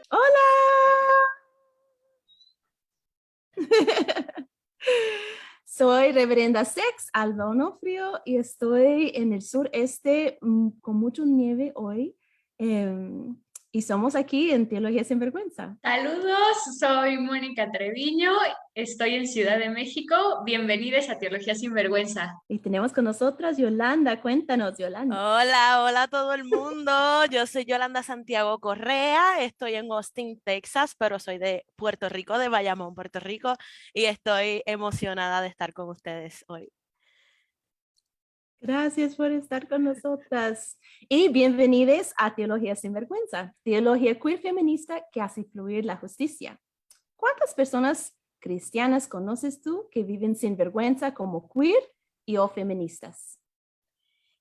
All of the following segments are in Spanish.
¡Hola! Soy Reverenda Sex Alba Onofrio y estoy en el sureste con mucha nieve hoy. Y somos aquí en Teología Sin Vergüenza. Saludos, soy Mónica Treviño, estoy en Ciudad de México. Bienvenidos a Teología Sin Vergüenza. Y tenemos con nosotras Yolanda. Cuéntanos, Yolanda. Hola a todo el mundo. Yo soy Yolanda Santiago Correa, estoy en Austin, Texas, pero soy de Puerto Rico, de Bayamón, Puerto Rico, y estoy emocionada de estar con ustedes hoy. Gracias por estar con nosotras. Y bienvenidos a Teología Sin Vergüenza, teología queer feminista que hace fluir la justicia. ¿Cuántas personas cristianas conoces tú que viven sin vergüenza como queer y o feministas?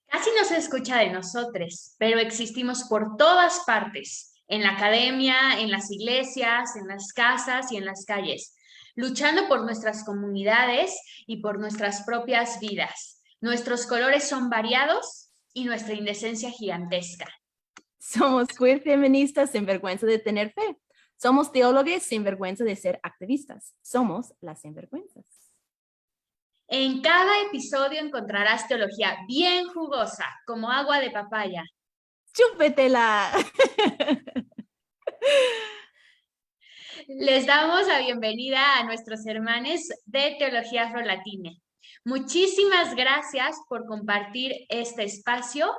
Casi no se escucha de nosotros, pero existimos por todas partes, en la academia, en las iglesias, en las casas y en las calles, luchando por nuestras comunidades y por nuestras propias vidas. Nuestros colores son variados y nuestra indecencia gigantesca. Somos queer feministas sin vergüenza de tener fe. Somos teólogos sin vergüenza de ser activistas. Somos las sinvergüenzas. En cada episodio encontrarás teología bien jugosa, como agua de papaya. ¡Chúpetela! Les damos la bienvenida a nuestros hermanos de Teología Afrolatina. Muchísimas gracias por compartir este espacio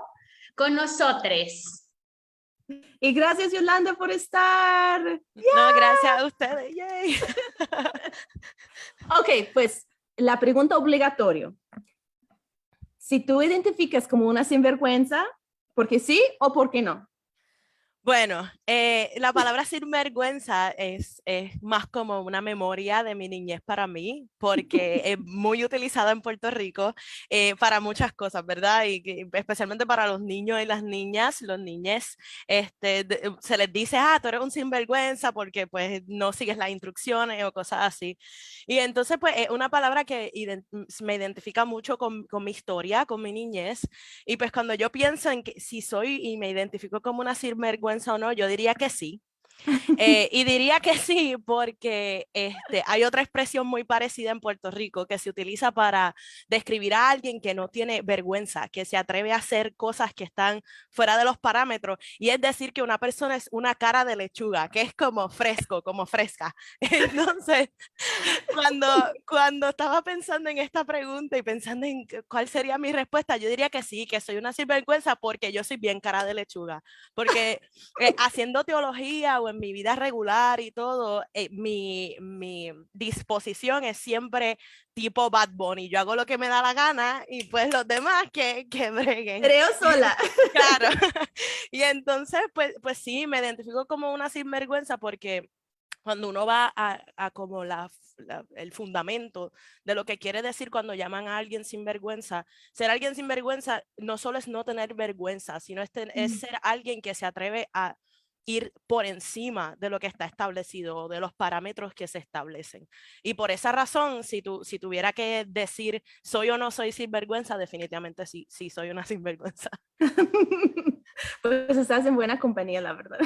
con nosotros. Y gracias, Yolanda, por estar. No, gracias a ustedes. Yay. Ok, pues la pregunta obligatoria. Si tú identificas como una sinvergüenza, ¿por qué sí o por qué no? Bueno, la palabra sinvergüenza es más como una memoria de mi niñez para mí, porque es muy utilizada en Puerto Rico para muchas cosas, ¿verdad? Y especialmente para los niños y las niñas, los niñes, se les dice, tú eres un sinvergüenza porque pues no sigues las instrucciones o cosas así. Y entonces pues es una palabra que me identifica mucho con mi historia, con mi niñez. Y pues cuando yo pienso en que si soy y me identifico como una sinvergüenza o no, yo diría que sí. Y diría que sí porque hay otra expresión muy parecida en Puerto Rico que se utiliza para describir a alguien que no tiene vergüenza, que se atreve a hacer cosas que están fuera de los parámetros, y es decir que una persona es una cara de lechuga, que es como fresco, como fresca. Entonces, cuando estaba pensando en esta pregunta y pensando en cuál sería mi respuesta, yo diría que sí, que soy una sinvergüenza porque yo soy bien cara de lechuga, porque haciendo teología o en mi vida regular y todo, mi disposición es siempre tipo Bad Bunny. Yo hago lo que me da la gana y pues los demás que breguen. Creo sola. Claro. Y entonces, pues sí, me identifico como una sinvergüenza porque cuando uno va a como el fundamento de lo que quiere decir cuando llaman a alguien sinvergüenza, ser alguien sinvergüenza no solo es no tener vergüenza, sino es ser alguien que se atreve a ir por encima de lo que está establecido o de los parámetros que se establecen. Y por esa razón, si tuviera que decir soy o no soy sinvergüenza, definitivamente sí soy una sinvergüenza. Pues estás en buena compañía, la verdad.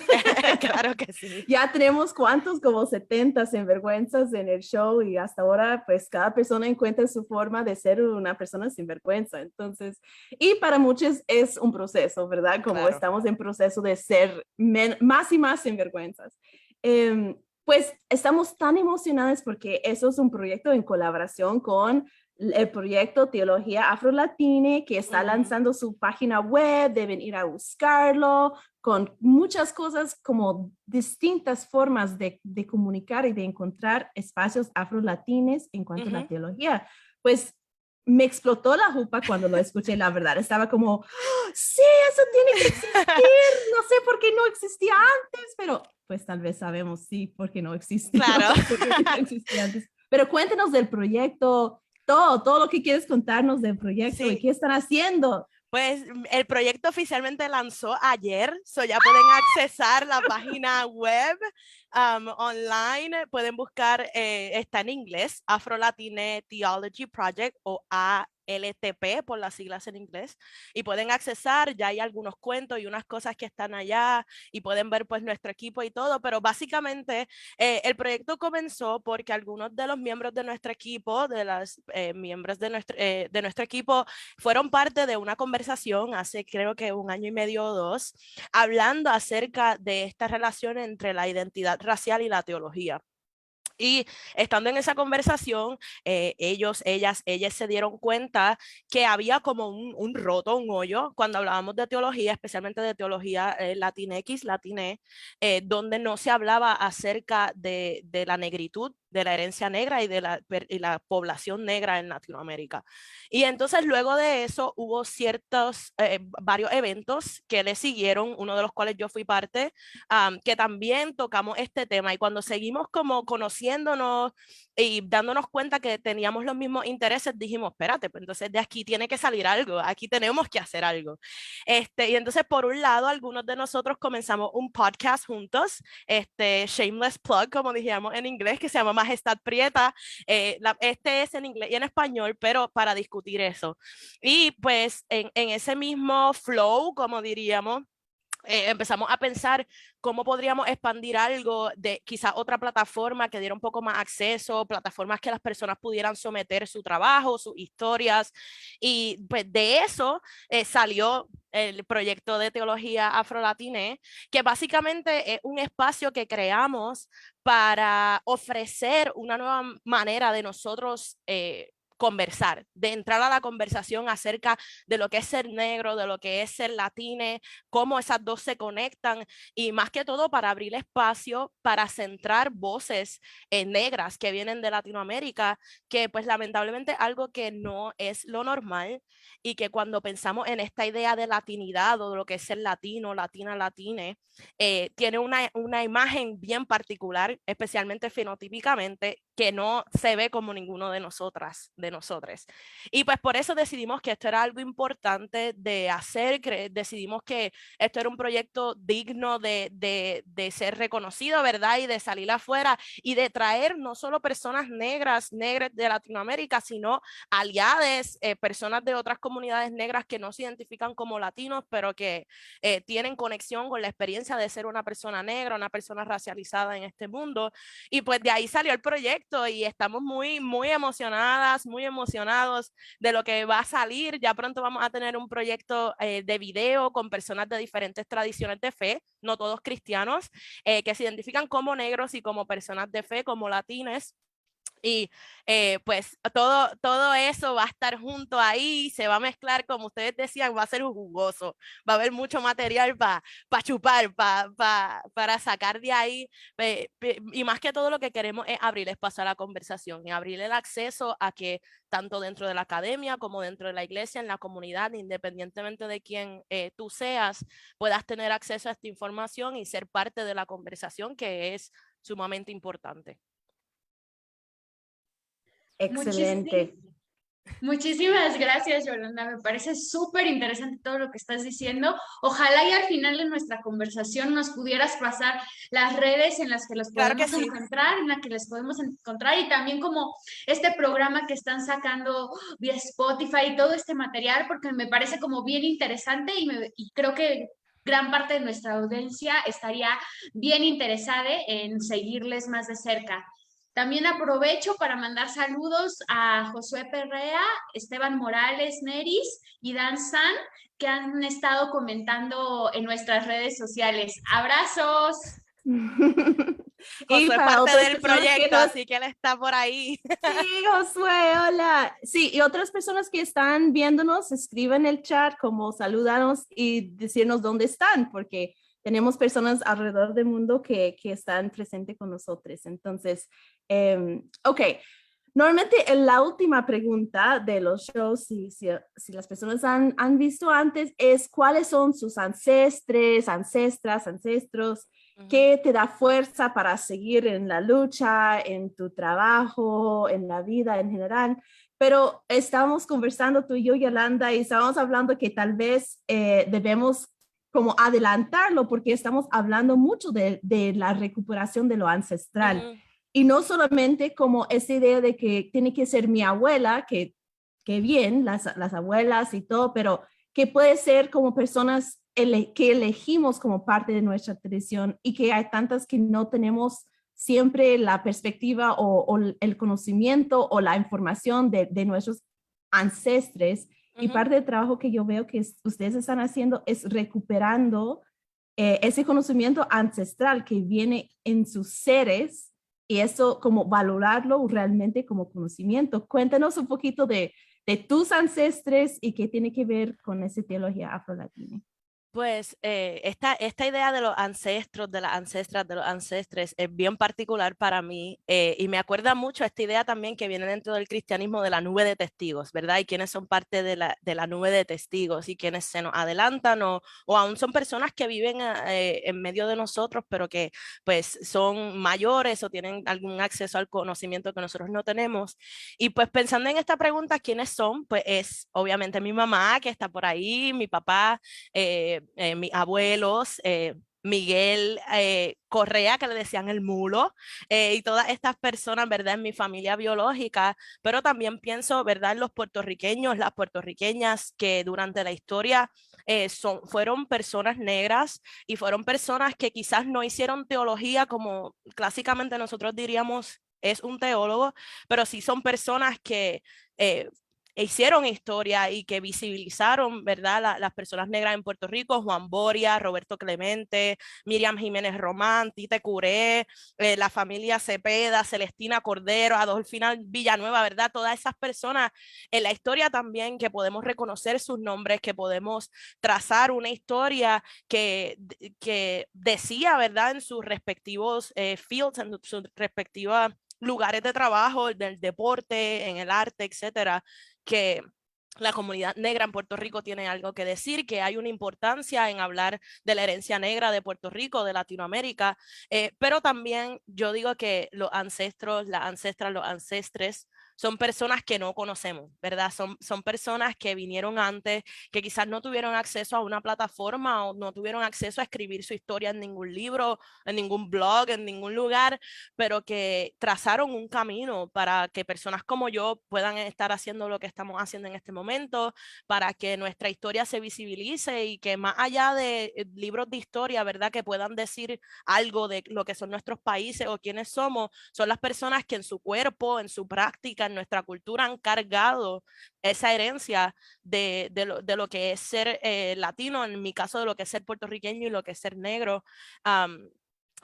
Claro que sí. Ya tenemos cuántos, como 70 sinvergüenzas en el show y hasta ahora pues cada persona encuentra su forma de ser una persona sinvergüenza. Entonces, y para muchos es un proceso, ¿verdad? Como Claro. estamos en proceso de ser más y más sinvergüenzas. Pues estamos tan emocionadas porque eso es un proyecto en colaboración con el proyecto Teología Afrolatina, que está lanzando su página web. Deben ir a buscarlo, con muchas cosas como distintas formas de comunicar y de encontrar espacios afrolatines en cuanto a la teología. Pues me explotó la jupa cuando lo escuché, la verdad. Estaba como, ¡oh, sí, eso tiene que existir! No sé por qué no existía antes, pero pues tal vez sabemos sí, por qué no existía, Claro. no existía antes. Pero cuéntenos del proyecto, todo lo que quieres contarnos del proyecto y Sí. qué están haciendo. Pues el proyecto oficialmente lanzó ayer, ya pueden accesar la página web online, pueden buscar, está en inglés, Afro Latine Theology Project o LTP por las siglas en inglés, y pueden accesar, ya hay algunos cuentos y unas cosas que están allá y pueden ver pues nuestro equipo y todo, pero básicamente el proyecto comenzó porque algunos de los miembros de nuestro equipo, de las miembros de nuestro equipo, fueron parte de una conversación hace creo que 1 año y medio o 2, hablando acerca de esta relación entre la identidad racial y la teología. Y estando en esa conversación, ellos se dieron cuenta que había como un roto, un hoyo, cuando hablábamos de teología, especialmente de teología latinx, latiné, donde no se hablaba acerca de la negritud, de la herencia negra y de la población negra en Latinoamérica. Y entonces luego de eso hubo varios eventos que le siguieron, uno de los cuales yo fui parte, que también tocamos este tema, y cuando seguimos como conociéndonos y dándonos cuenta que teníamos los mismos intereses, dijimos, espérate, pues entonces de aquí tiene que salir algo, aquí tenemos que hacer algo. Y entonces por un lado, algunos de nosotros comenzamos un podcast juntos, shameless plug, como dijimos en inglés, que se llama Majestad Prieta. Este es en inglés y en español, pero para discutir eso. Y pues en ese mismo flow, como diríamos, empezamos a pensar cómo podríamos expandir algo de quizás otra plataforma que diera un poco más acceso, plataformas que las personas pudieran someter su trabajo, sus historias, y pues de eso salió el proyecto de teología afrolatiné, que básicamente es un espacio que creamos para ofrecer una nueva manera de nosotros conversar, de entrar a la conversación acerca de lo que es ser negro, de lo que es ser latine, cómo esas dos se conectan, y más que todo para abrir espacio para centrar voces negras que vienen de Latinoamérica, que pues lamentablemente algo que no es lo normal, y que cuando pensamos en esta idea de latinidad o de lo que es ser latino, latina, latine, tiene una imagen bien particular, especialmente fenotípicamente, que no se ve como ninguno de nosotras, de nosotros. Y pues por eso decidimos que esto era algo importante de hacer, decidimos que esto era un proyecto digno de ser reconocido, ¿verdad? Y de salir afuera y de traer no solo personas negras de Latinoamérica, sino aliadas, personas de otras comunidades negras que no se identifican como latinos, pero que tienen conexión con la experiencia de ser una persona negra, una persona racializada en este mundo. Y pues de ahí salió el proyecto, y estamos muy, muy emocionadas, muy emocionados de lo que va a salir. Ya pronto vamos a tener un proyecto de video con personas de diferentes tradiciones de fe, no todos cristianos, que se identifican como negros y como personas de fe, como latines. Y pues todo eso va a estar junto ahí, se va a mezclar, como ustedes decían, va a ser jugoso, va a haber mucho material para chupar, para sacar de ahí, y más que todo lo que queremos es abrir espacio a la conversación y abrir el acceso a que tanto dentro de la academia como dentro de la iglesia, en la comunidad, independientemente de quién tú seas, puedas tener acceso a esta información y ser parte de la conversación, que es sumamente importante. Excelente. Muchísimas gracias, Yolanda. Me parece súper interesante todo lo que estás diciendo. Ojalá y al final de nuestra conversación nos pudieras pasar las redes en las que los Claro podemos que sí. encontrar, en las que les podemos encontrar, y también como este programa que están sacando vía Spotify y todo este material, porque me parece como bien interesante, y creo que gran parte de nuestra audiencia estaría bien interesada en seguirles más de cerca. También aprovecho para mandar saludos a Josué Perrea, Esteban Morales Neris y Dan San, que han estado comentando en nuestras redes sociales. ¡Abrazos! Josué es parte del proyecto, nos... así que él está por ahí. Sí, Josué, hola. Sí, y otras personas que están viéndonos, escriben en el chat como saludarnos y decirnos dónde están, porque tenemos personas alrededor del mundo que están presentes con nosotros. Entonces, ok. Normalmente la última pregunta de los shows, si las personas han visto antes, es cuáles son sus ancestros, ¿qué te da fuerza para seguir en la lucha, en tu trabajo, en la vida en general? Pero estábamos conversando tú y yo, Yolanda, y estábamos hablando que tal vez debemos como adelantarlo porque estamos hablando mucho de la recuperación de lo ancestral. Y no solamente como esa idea de que tiene que ser mi abuela, que qué bien, las abuelas y todo, pero que puede ser como personas que elegimos como parte de nuestra tradición y que hay tantas que no tenemos siempre la perspectiva o el conocimiento o la información de nuestros ancestres. Y parte del trabajo que yo veo que ustedes están haciendo es recuperando ese conocimiento ancestral que viene en sus seres y eso como valorarlo realmente como conocimiento. Cuéntanos un poquito de tus ancestres y qué tiene que ver con esa teología afrolatina. Pues esta idea de los ancestros, de las ancestras, de los ancestres es bien particular para mí y me acuerda mucho esta idea también que viene dentro del cristianismo de la nube de testigos, ¿verdad? Y quiénes son parte de la nube de testigos y quienes se nos adelantan o aún son personas que viven en medio de nosotros, pero que pues son mayores o tienen algún acceso al conocimiento que nosotros no tenemos. Y pues pensando en esta pregunta, ¿quiénes son? Pues es obviamente mi mamá que está por ahí, mi papá, mis abuelos, Miguel Correa, que le decían el mulo, y todas estas personas, ¿verdad? En mi familia biológica, pero también pienso, ¿verdad? En los puertorriqueños, las puertorriqueñas que durante la historia fueron personas negras y fueron personas que quizás no hicieron teología como clásicamente nosotros diríamos es un teólogo, pero sí son personas que hicieron historia y que visibilizaron, ¿verdad? Las personas negras en Puerto Rico, Juan Boria, Roberto Clemente, Miriam Jiménez Román, Tite Curé, la familia Cepeda, Celestina Cordero, Adolfina Villanueva, ¿verdad? Todas esas personas en la historia también que podemos reconocer sus nombres, que podemos trazar una historia que decía, ¿verdad? En sus respectivos fields, en sus respectivas lugares de trabajo, del deporte, en el arte, etcétera, que la comunidad negra en Puerto Rico tiene algo que decir, que hay una importancia en hablar de la herencia negra de Puerto Rico, de Latinoamérica, pero también yo digo que los ancestros, las ancestras, los ancestres son personas que no conocemos, ¿verdad? Son personas que vinieron antes, que quizás no tuvieron acceso a una plataforma o no tuvieron acceso a escribir su historia en ningún libro, en ningún blog, en ningún lugar, pero que trazaron un camino para que personas como yo puedan estar haciendo lo que estamos haciendo en este momento, para que nuestra historia se visibilice y que más allá de libros de historia, ¿verdad? Que puedan decir algo de lo que son nuestros países o quiénes somos, son las personas que en su cuerpo, en su práctica, en nuestra cultura han cargado esa herencia de lo que es ser latino, en mi caso de lo que es ser puertorriqueño y lo que es ser negro.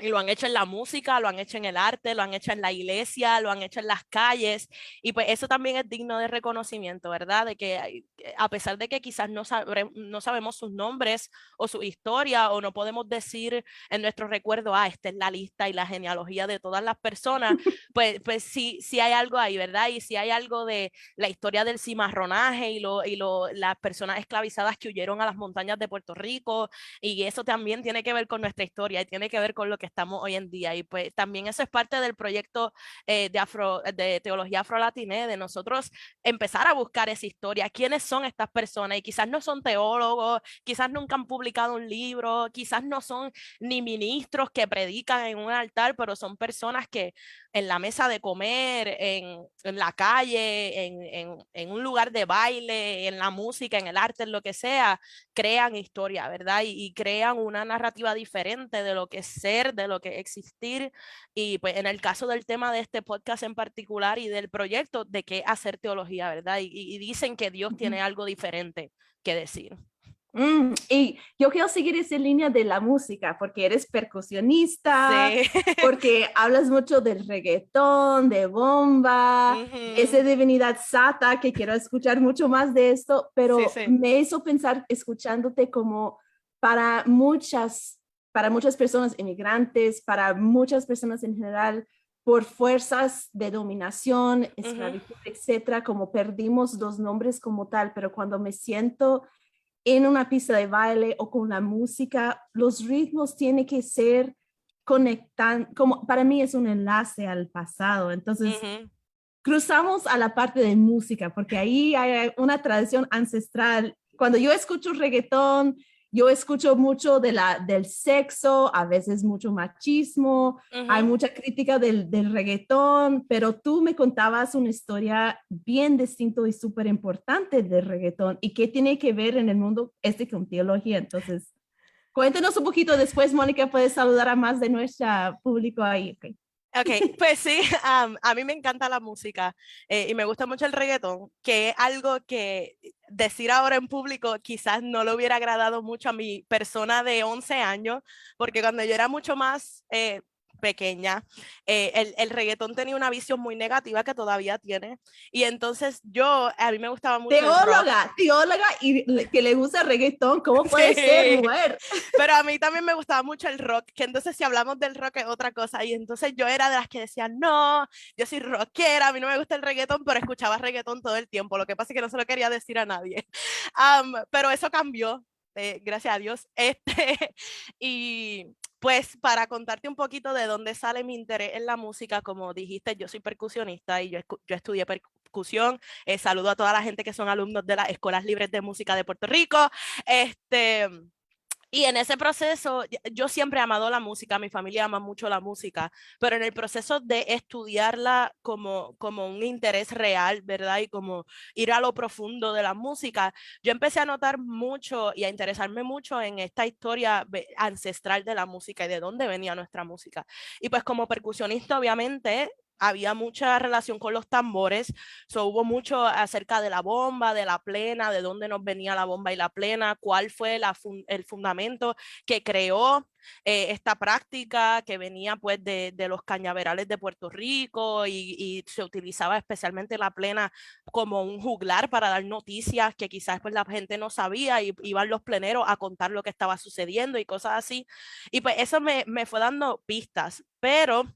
Y lo han hecho en la música, lo han hecho en el arte, lo han hecho en la iglesia, lo han hecho en las calles. Y pues eso también es digno de reconocimiento, ¿verdad? De que a pesar de que quizás no sabemos sus nombres o su historia o no podemos decir en nuestro recuerdo, esta es la lista y la genealogía de todas las personas, pues sí hay algo ahí, ¿verdad? Y sí hay algo de la historia del cimarronaje y las personas esclavizadas que huyeron a las montañas de Puerto Rico. Y eso también tiene que ver con nuestra historia y tiene que ver con lo que estamos hoy en día. Y pues también eso es parte del proyecto de teología afrolatina, de nosotros empezar a buscar esa historia, quiénes son estas personas, y quizás no son teólogos, quizás nunca han publicado un libro, quizás no son ni ministros que predican en un altar, pero son personas que en la mesa de comer, en la calle, en un lugar de baile, en la música, en el arte, en lo que sea, crean historia, ¿verdad? Y crean una narrativa diferente de lo que es ser, de lo que es existir. Y pues en el caso del tema de este podcast en particular y del proyecto, de qué hacer teología, ¿verdad? Y dicen que Dios tiene algo diferente que decir. Y yo quiero seguir esa línea de la música, porque eres percusionista, Sí. porque hablas mucho del reggaetón, de bomba, esa divinidad sata, que quiero escuchar mucho más de esto, pero Sí. me hizo pensar escuchándote como para muchas personas inmigrantes, para muchas personas en general, por fuerzas de dominación, esclavitud, etcétera, como perdimos los nombres como tal, pero cuando me siento en una pista de baile o con la música, los ritmos tienen que ser conectan, como para mí es un enlace al pasado. Entonces, cruzamos a la parte de música, porque ahí hay una tradición ancestral. Cuando yo escucho reggaetón, yo escucho mucho del sexo, a veces mucho machismo, hay mucha crítica del reggaetón, pero tú me contabas una historia bien distinta y súper importante del reggaetón y qué tiene que ver en el mundo este con teología. Entonces, cuéntenos un poquito después, Mónica, puedes saludar a más de nuestro público ahí. Okay. Ok, pues sí, a mí me encanta la música y me gusta mucho el reggaetón, que es algo que decir ahora en público quizás no le hubiera agradado mucho a mi persona de 11 años, porque cuando yo era mucho más pequeña, el reggaetón tenía una visión muy negativa que todavía tiene, y entonces a mí me gustaba mucho el rock. Teóloga y que le gusta el reggaetón, ¿cómo puede ser, mujer? Pero a mí también me gustaba mucho el rock, que entonces si hablamos del rock es otra cosa, y entonces yo era de las que decían, no, yo soy rockera, a mí no me gusta el reggaetón, pero escuchaba reggaetón todo el tiempo, lo que pasa es que no se lo quería decir a nadie. Pero eso cambió, gracias a Dios. Y pues para contarte un poquito de dónde sale mi interés en la música, como dijiste, yo soy percusionista y yo estudié percusión. Saludo a toda la gente que son alumnos de las Escuelas Libres de Música de Puerto Rico. Y en ese proceso, yo siempre he amado la música, mi familia ama mucho la música, pero en el proceso de estudiarla como un interés real, ¿verdad? Y como ir a lo profundo de la música, yo empecé a notar mucho y a interesarme mucho en esta historia ancestral de la música y de dónde venía nuestra música. Y pues como percusionista, obviamente, había mucha relación con los tambores, hubo mucho acerca de la bomba, de la plena, de dónde nos venía la bomba y la plena, cuál fue el fundamento que creó esta práctica que venía pues de los cañaverales de Puerto Rico y se utilizaba especialmente la plena como un juglar para dar noticias que quizás pues la gente no sabía y iban los pleneros a contar lo que estaba sucediendo y cosas así. Y pues eso me fue dando pistas, pero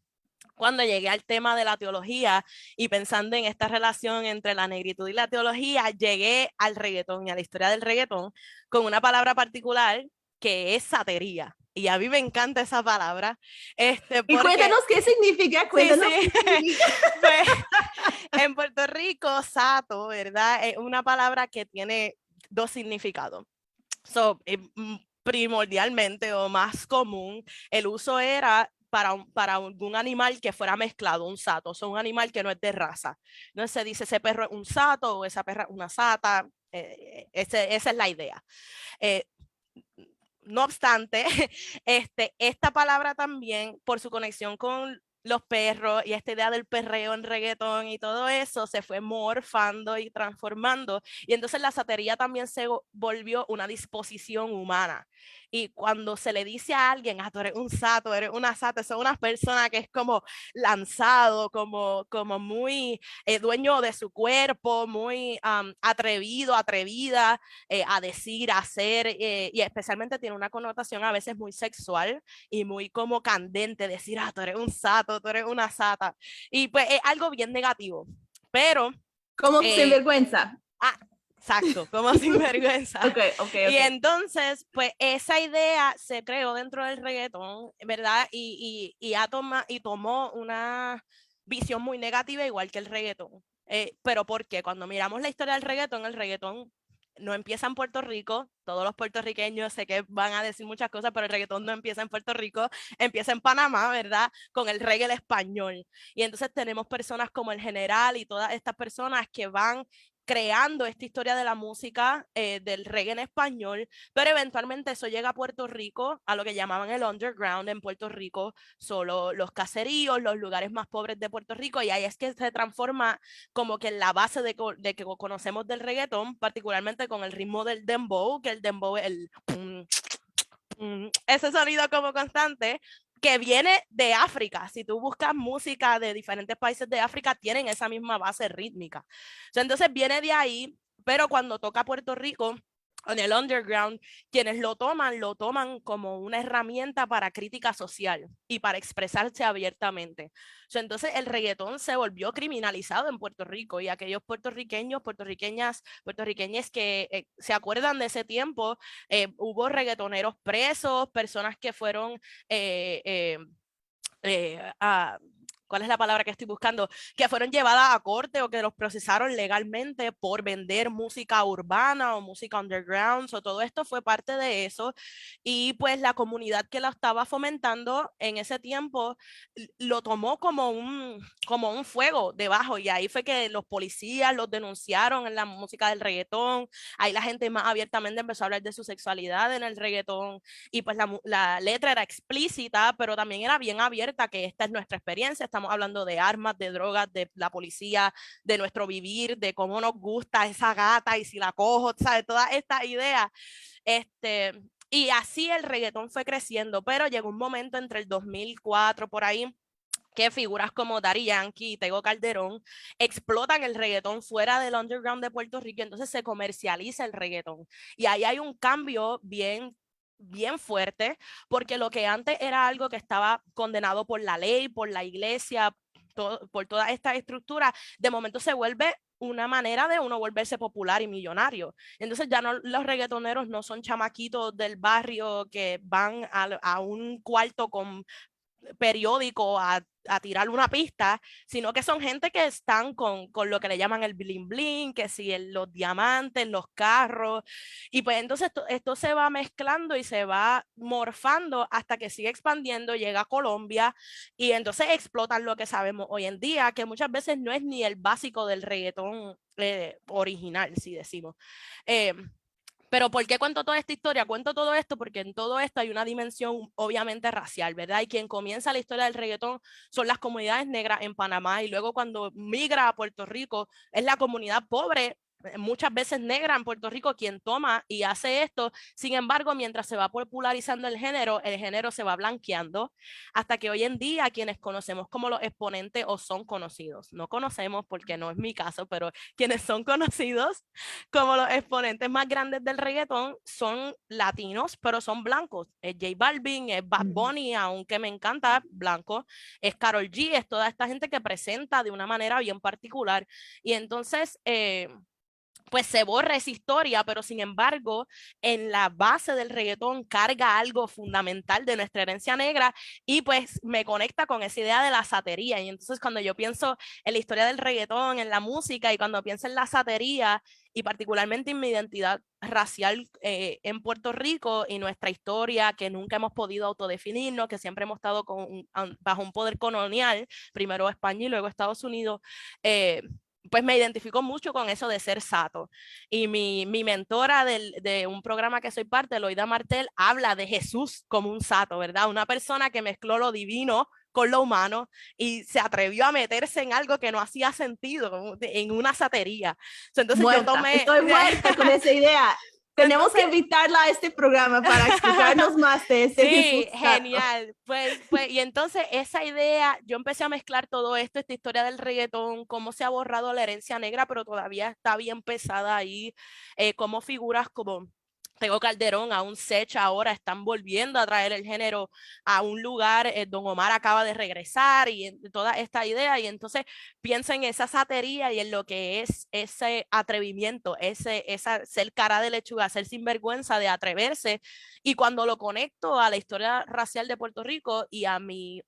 cuando llegué al tema de la teología y pensando en esta relación entre la negritud y la teología, llegué al reggaetón y a la historia del reggaetón con una palabra particular que es satería. Y a mí me encanta esa palabra. Y cuéntanos qué significa, cuéntanos sí. qué significa. Pues, en Puerto Rico, sato, ¿verdad? Es una palabra que tiene dos significados. Primordialmente o más común, el uso era para algún animal que fuera mezclado, un sato, un animal que no es de raza. No se dice ese perro es un sato o esa perra es una sata, esa es la idea. Eh, no obstante, esta palabra también, por su conexión con los perros y esta idea del perreo en reggaetón y todo eso se fue morfando y transformando. Y entonces la satería también se volvió una disposición humana. Y cuando se le dice a alguien, tú eres un sato, eres una sata, son una persona que es como lanzado, como muy dueño de su cuerpo, muy atrevido, atrevida a decir, a hacer, y especialmente tiene una connotación a veces muy sexual y muy como candente, decir, tú eres un sato, tú eres una sata. Y pues es algo bien negativo, pero... Como sinvergüenza. Exacto, como sinvergüenza. Okay. Y entonces, pues esa idea se creó dentro del reggaetón, ¿verdad? Y tomó una visión muy negativa, igual que el reggaetón. Pero ¿por qué? Cuando miramos la historia del reggaetón, el reggaetón no empieza en Puerto Rico. Todos los puertorriqueños sé que van a decir muchas cosas, pero el reggaetón no empieza en Puerto Rico, empieza en Panamá, ¿verdad? Con el reggae español. Y entonces tenemos personas como el General y todas estas personas que van creando esta historia de la música del reggae en español, pero eventualmente eso llega a Puerto Rico, a lo que llamaban el underground en Puerto Rico, solo los caseríos, los lugares más pobres de Puerto Rico, y ahí es que se transforma como que en la base de que conocemos del reggaetón, particularmente con el ritmo del dembow, que el dembow es el... ese sonido como constante, que viene de África. Si tú buscas música de diferentes países de África, tienen esa misma base rítmica. Entonces viene de ahí, pero cuando toca Puerto Rico, en el underground, quienes lo toman como una herramienta para crítica social y para expresarse abiertamente. Entonces el reggaetón se volvió criminalizado en Puerto Rico y aquellos puertorriqueños, puertorriqueñas que se acuerdan de ese tiempo, hubo reggaetoneros presos, personas que fueron... ¿cuál es la palabra que estoy buscando? Que fueron llevadas a corte o que los procesaron legalmente por vender música urbana o música underground, o todo esto fue parte de eso, y pues la comunidad que la estaba fomentando en ese tiempo lo tomó como un fuego debajo, y ahí fue que los policías los denunciaron en la música del reggaetón, ahí la gente más abiertamente empezó a hablar de su sexualidad en el reggaetón, y pues la letra era explícita, pero también era bien abierta, que esta es nuestra experiencia, estamos hablando de armas, de drogas, de la policía, de nuestro vivir, de cómo nos gusta esa gata y si la cojo, ¿sabes? Todas estas ideas. Y así el reggaetón fue creciendo, pero llegó un momento entre el 2004 por ahí, que figuras como Daddy Yankee y Tego Calderón explotan el reggaetón fuera del underground de Puerto Rico, entonces se comercializa el reggaetón. Y ahí hay un cambio bien fuerte, porque lo que antes era algo que estaba condenado por la ley, por la iglesia, por toda esta estructura, de momento se vuelve una manera de uno volverse popular y millonario. Entonces ya no, los reggaetoneros no son chamaquitos del barrio que van a un cuarto con periódico a tirar una pista, sino que son gente que están con lo que le llaman el bling bling, que si los diamantes, los carros, y pues entonces esto se va mezclando y se va morfando hasta que sigue expandiendo, llega a Colombia, y entonces explotan lo que sabemos hoy en día, que muchas veces no es ni el básico del reggaetón original, si decimos. Pero ¿por qué cuento toda esta historia? Cuento todo esto porque en todo esto hay una dimensión obviamente racial, ¿verdad? Y quien comienza la historia del reggaetón son las comunidades negras en Panamá, y luego cuando migra a Puerto Rico es la comunidad pobre, muchas veces negra en Puerto Rico, quien toma y hace esto. Sin embargo, mientras se va popularizando el género se va blanqueando, hasta que hoy en día quienes conocemos como los exponentes o son conocidos, no conocemos porque no es mi caso, pero quienes son conocidos como los exponentes más grandes del reggaetón son latinos, pero son blancos. Es J Balvin, es Bad Bunny, aunque me encanta, blanco. Es Karol G, es toda esta gente que presenta de una manera bien particular. Y entonces, pues se borra esa historia, pero sin embargo, en la base del reggaetón carga algo fundamental de nuestra herencia negra, y pues me conecta con esa idea de la satería. Y entonces cuando yo pienso en la historia del reggaetón, en la música, y cuando pienso en la satería, y particularmente en mi identidad racial en Puerto Rico y nuestra historia, que nunca hemos podido autodefinirnos, que siempre hemos estado bajo un poder colonial, primero España y luego Estados Unidos, pues me identifico mucho con eso de ser sato. Y mi mentora de un programa que soy parte, Loida Martel, habla de Jesús como un sato, ¿verdad? Una persona que mezcló lo divino con lo humano y se atrevió a meterse en algo que no hacía sentido, en una satería. Entonces muerta. yo tomé... Estoy muerta con esa idea. Tenemos que invitarla a este programa para explicarnos más de ese Sí, Jesús genial. Pues, y entonces esa idea, yo empecé a mezclar todo esto, esta historia del reggaetón, cómo se ha borrado la herencia negra, pero todavía está bien pesada ahí, cómo figuras como Tego Calderón, a un Sech ahora están volviendo a traer el género a un lugar. Don Omar acaba de regresar, y toda esta idea, y entonces pienso en esa satería y en lo que es ese atrevimiento, esa ser cara de lechuga, ser sinvergüenza, de atreverse. Y cuando lo conecto a la historia racial de Puerto Rico y a mi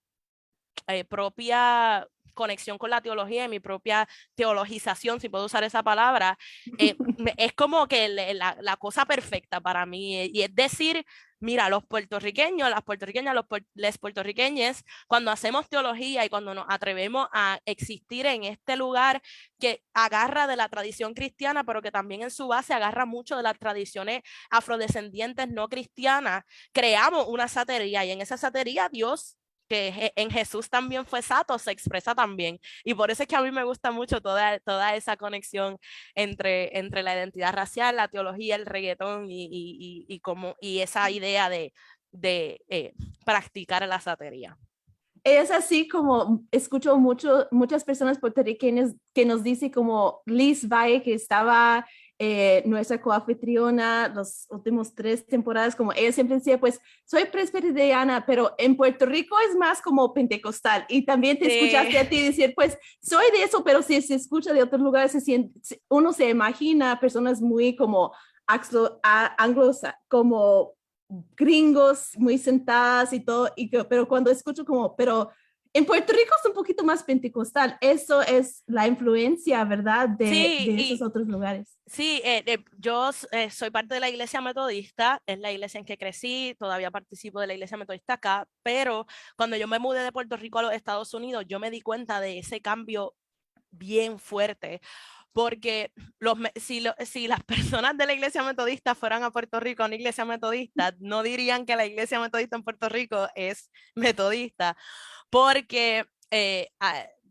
propia conexión con la teología y mi propia teologización, si puedo usar esa palabra, es como que la cosa perfecta para mí. Y es decir, mira, los puertorriqueños, las puertorriqueñas, les puertorriqueñas, cuando hacemos teología y cuando nos atrevemos a existir en este lugar que agarra de la tradición cristiana, pero que también en su base agarra mucho de las tradiciones afrodescendientes no cristianas, creamos una satería, y en esa satería Dios, que en Jesús también fue sato, se expresa también. Y por eso es que a mí me gusta mucho toda esa conexión entre la identidad racial, la teología, el reggaetón y esa idea de practicar la satería. Es así como escucho muchas personas puertorriqueñas que nos dicen, como Liz Valle, que estaba nuestra coanfitriona los últimos 3 temporadas, como ella siempre decía, pues soy presbiteriana, pero en Puerto Rico es más como pentecostal. Y también te escuchaste a ti decir, pues soy de eso, pero si se escucha de otros lugares, uno se imagina personas muy como como gringos muy sentadas y todo, pero cuando escucho como, pero En Puerto Rico es un poquito más pentecostal. Eso es la influencia, ¿verdad? Sí, De esos otros lugares. sí, yo soy parte de la iglesia metodista, es la iglesia en que crecí, todavía participo de la iglesia metodista acá, pero cuando yo me mudé de Puerto Rico a los Estados Unidos, yo me di cuenta de ese cambio bien fuerte, porque si las personas de la iglesia metodista fueran a Puerto Rico a una iglesia metodista, no dirían que la iglesia metodista en Puerto Rico es metodista, porque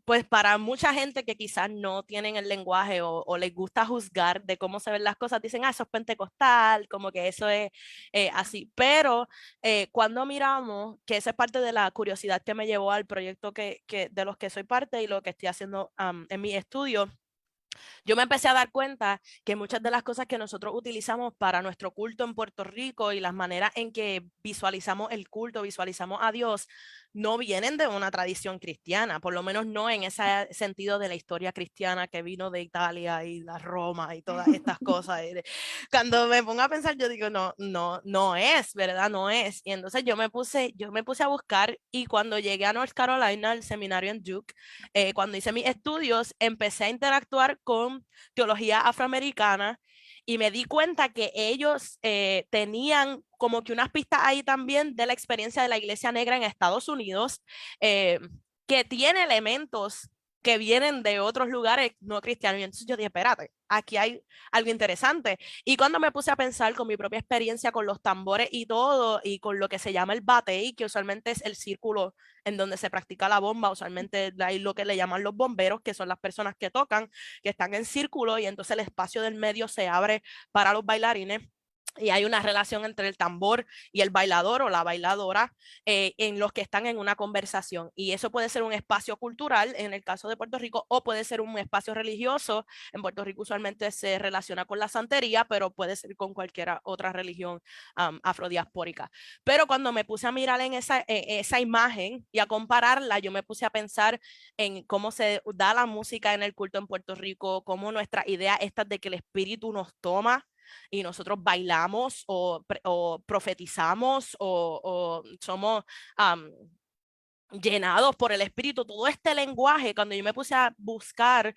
pues para mucha gente que quizás no tienen el lenguaje o les gusta juzgar de cómo se ven las cosas, dicen, eso es pentecostal, como que eso es así. Pero cuando miramos, que esa es parte de la curiosidad que me llevó al proyecto de los que soy parte y lo que estoy haciendo en mi estudio, yo me empecé a dar cuenta que muchas de las cosas que nosotros utilizamos para nuestro culto en Puerto Rico y las maneras en que visualizamos el culto, visualizamos a Dios, no vienen de una tradición cristiana, por lo menos no en ese sentido de la historia cristiana que vino de Italia y la Roma y todas estas cosas. Cuando me pongo a pensar, yo digo, no es, ¿verdad? No es. Y entonces yo me puse a buscar y cuando llegué a North Carolina, al seminario en Duke, cuando hice mis estudios, empecé a interactuar con teología afroamericana y me di cuenta que ellos tenían como que unas pistas ahí también de la experiencia de la iglesia negra en Estados Unidos, que tiene elementos que vienen de otros lugares no cristianos. Y entonces yo dije, espérate, aquí hay algo interesante. Y cuando me puse a pensar con mi propia experiencia con los tambores y todo, y con lo que se llama el batey, que usualmente es el círculo en donde se practica la bomba, usualmente hay lo que le llaman los bomberos, que son las personas que tocan, que están en círculo, y entonces el espacio del medio se abre para los bailarines. Y hay una relación entre el tambor y el bailador o la bailadora en los que están en una conversación. Y eso puede ser un espacio cultural en el caso de Puerto Rico o puede ser un espacio religioso. En Puerto Rico usualmente se relaciona con la santería, pero puede ser con cualquier otra religión afrodiaspórica. Pero cuando me puse a mirar en esa imagen y a compararla, yo me puse a pensar en cómo se da la música en el culto en Puerto Rico, cómo nuestra idea esta de que el espíritu nos toma y nosotros bailamos o profetizamos o somos llenados por el espíritu, todo este lenguaje, cuando yo me puse a buscar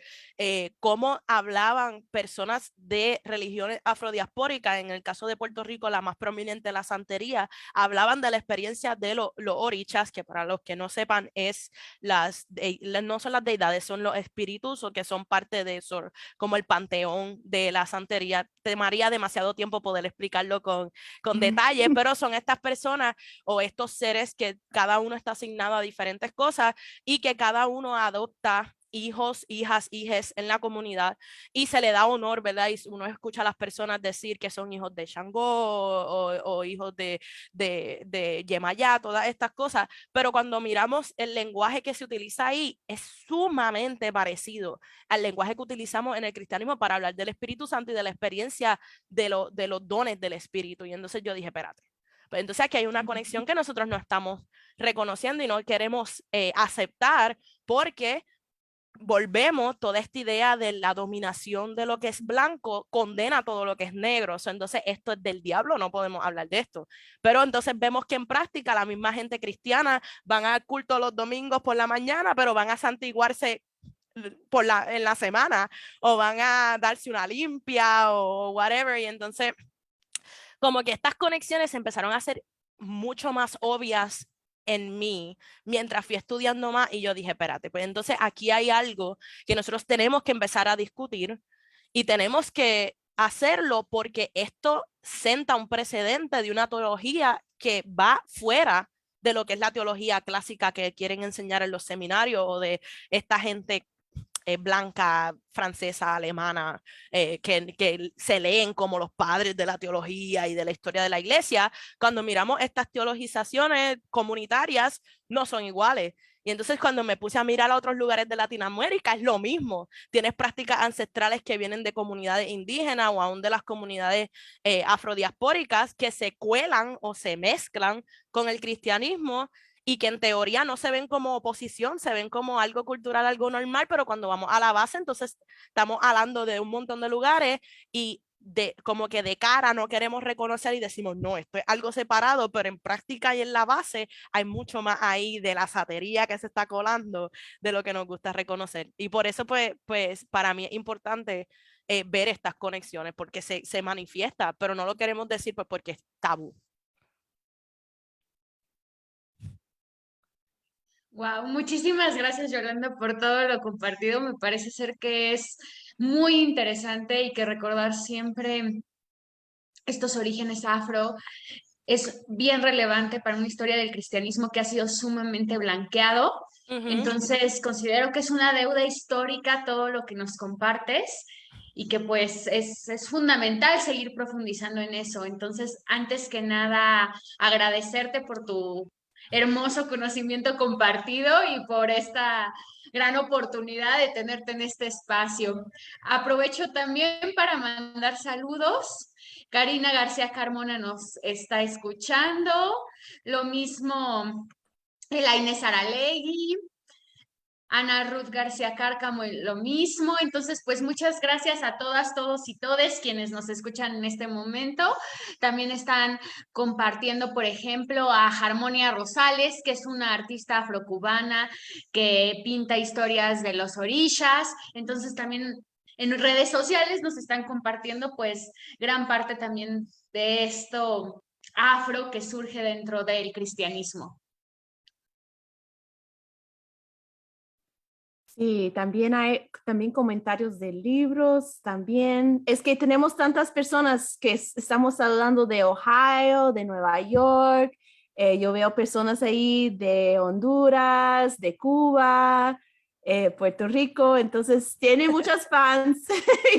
cómo hablaban personas de religiones afrodiaspóricas, en el caso de Puerto Rico, la más prominente, la santería, hablaban de la experiencia de los orichas, que para los que no sepan, no son las deidades, son los espíritus o que son parte de eso, como el panteón de la santería. Tomaría demasiado tiempo poder explicarlo con detalle, pero son estas personas o estos seres que cada uno está asignado a diferentes cosas y que cada uno adopta hijos, hijas, hijes en la comunidad y se le da honor, ¿verdad? Y uno escucha a las personas decir que son hijos de Shango o hijos de Yemayá, todas estas cosas, pero cuando miramos el lenguaje que se utiliza ahí es sumamente parecido al lenguaje que utilizamos en el cristianismo para hablar del Espíritu Santo y de la experiencia de los dones del Espíritu. Y entonces yo dije, espérate, pues entonces aquí hay una conexión que nosotros no estamos reconociendo y no queremos aceptar porque volvemos toda esta idea de la dominación de lo que es blanco, condena todo lo que es negro. Entonces esto es del diablo, no podemos hablar de esto. Pero entonces vemos que en práctica la misma gente cristiana van al culto los domingos por la mañana, pero van a santiguarse en la semana o van a darse una limpia o whatever. Y entonces como que estas conexiones se empezaron a hacer mucho más obvias en mí mientras fui estudiando más y yo dije, espérate, pues entonces aquí hay algo que nosotros tenemos que empezar a discutir y tenemos que hacerlo porque esto senta un precedente de una teología que va fuera de lo que es la teología clásica que quieren enseñar en los seminarios o de esta gente blanca, francesa, alemana, que se leen como los padres de la teología y de la historia de la iglesia, cuando miramos estas teologizaciones comunitarias, no son iguales. Y entonces cuando me puse a mirar a otros lugares de Latinoamérica, es lo mismo. Tienes prácticas ancestrales que vienen de comunidades indígenas o aún de las comunidades afrodiaspóricas que se cuelan o se mezclan con el cristianismo y que en teoría no se ven como oposición, se ven como algo cultural, algo normal, pero cuando vamos a la base, entonces estamos hablando de un montón de lugares y como que de cara no queremos reconocer y decimos, no, esto es algo separado, pero en práctica y en la base hay mucho más ahí de la satería que se está colando de lo que nos gusta reconocer. Y por eso, pues para mí es importante ver estas conexiones, porque se manifiesta, pero no lo queremos decir pues porque es tabú. Wow, muchísimas gracias, Yolanda, por todo lo compartido. Me parece ser que es muy interesante y que recordar siempre estos orígenes afro es bien relevante para una historia del cristianismo que ha sido sumamente blanqueado. Entonces, considero que es una deuda histórica todo lo que nos compartes y que pues es fundamental seguir profundizando en eso. Entonces, antes que nada, agradecerte por tu hermoso conocimiento compartido y por esta gran oportunidad de tenerte en este espacio. Aprovecho también para mandar saludos. Karina García Carmona nos está escuchando. Lo mismo Elaine Saralegui, Ana Ruth García Cárcamo, lo mismo. Entonces, pues muchas gracias a todas, todos y todes quienes nos escuchan en este momento. También están compartiendo, por ejemplo, a Harmonia Rosales, que es una artista afrocubana que pinta historias de los orishas. Entonces, también en redes sociales nos están compartiendo, pues, gran parte también de esto afro que surge dentro del cristianismo. Sí, también hay también comentarios de libros, también es que tenemos tantas personas que estamos saludando de Ohio, de Nueva York, yo veo personas ahí de Honduras, de Cuba, Puerto Rico, entonces tiene muchos fans.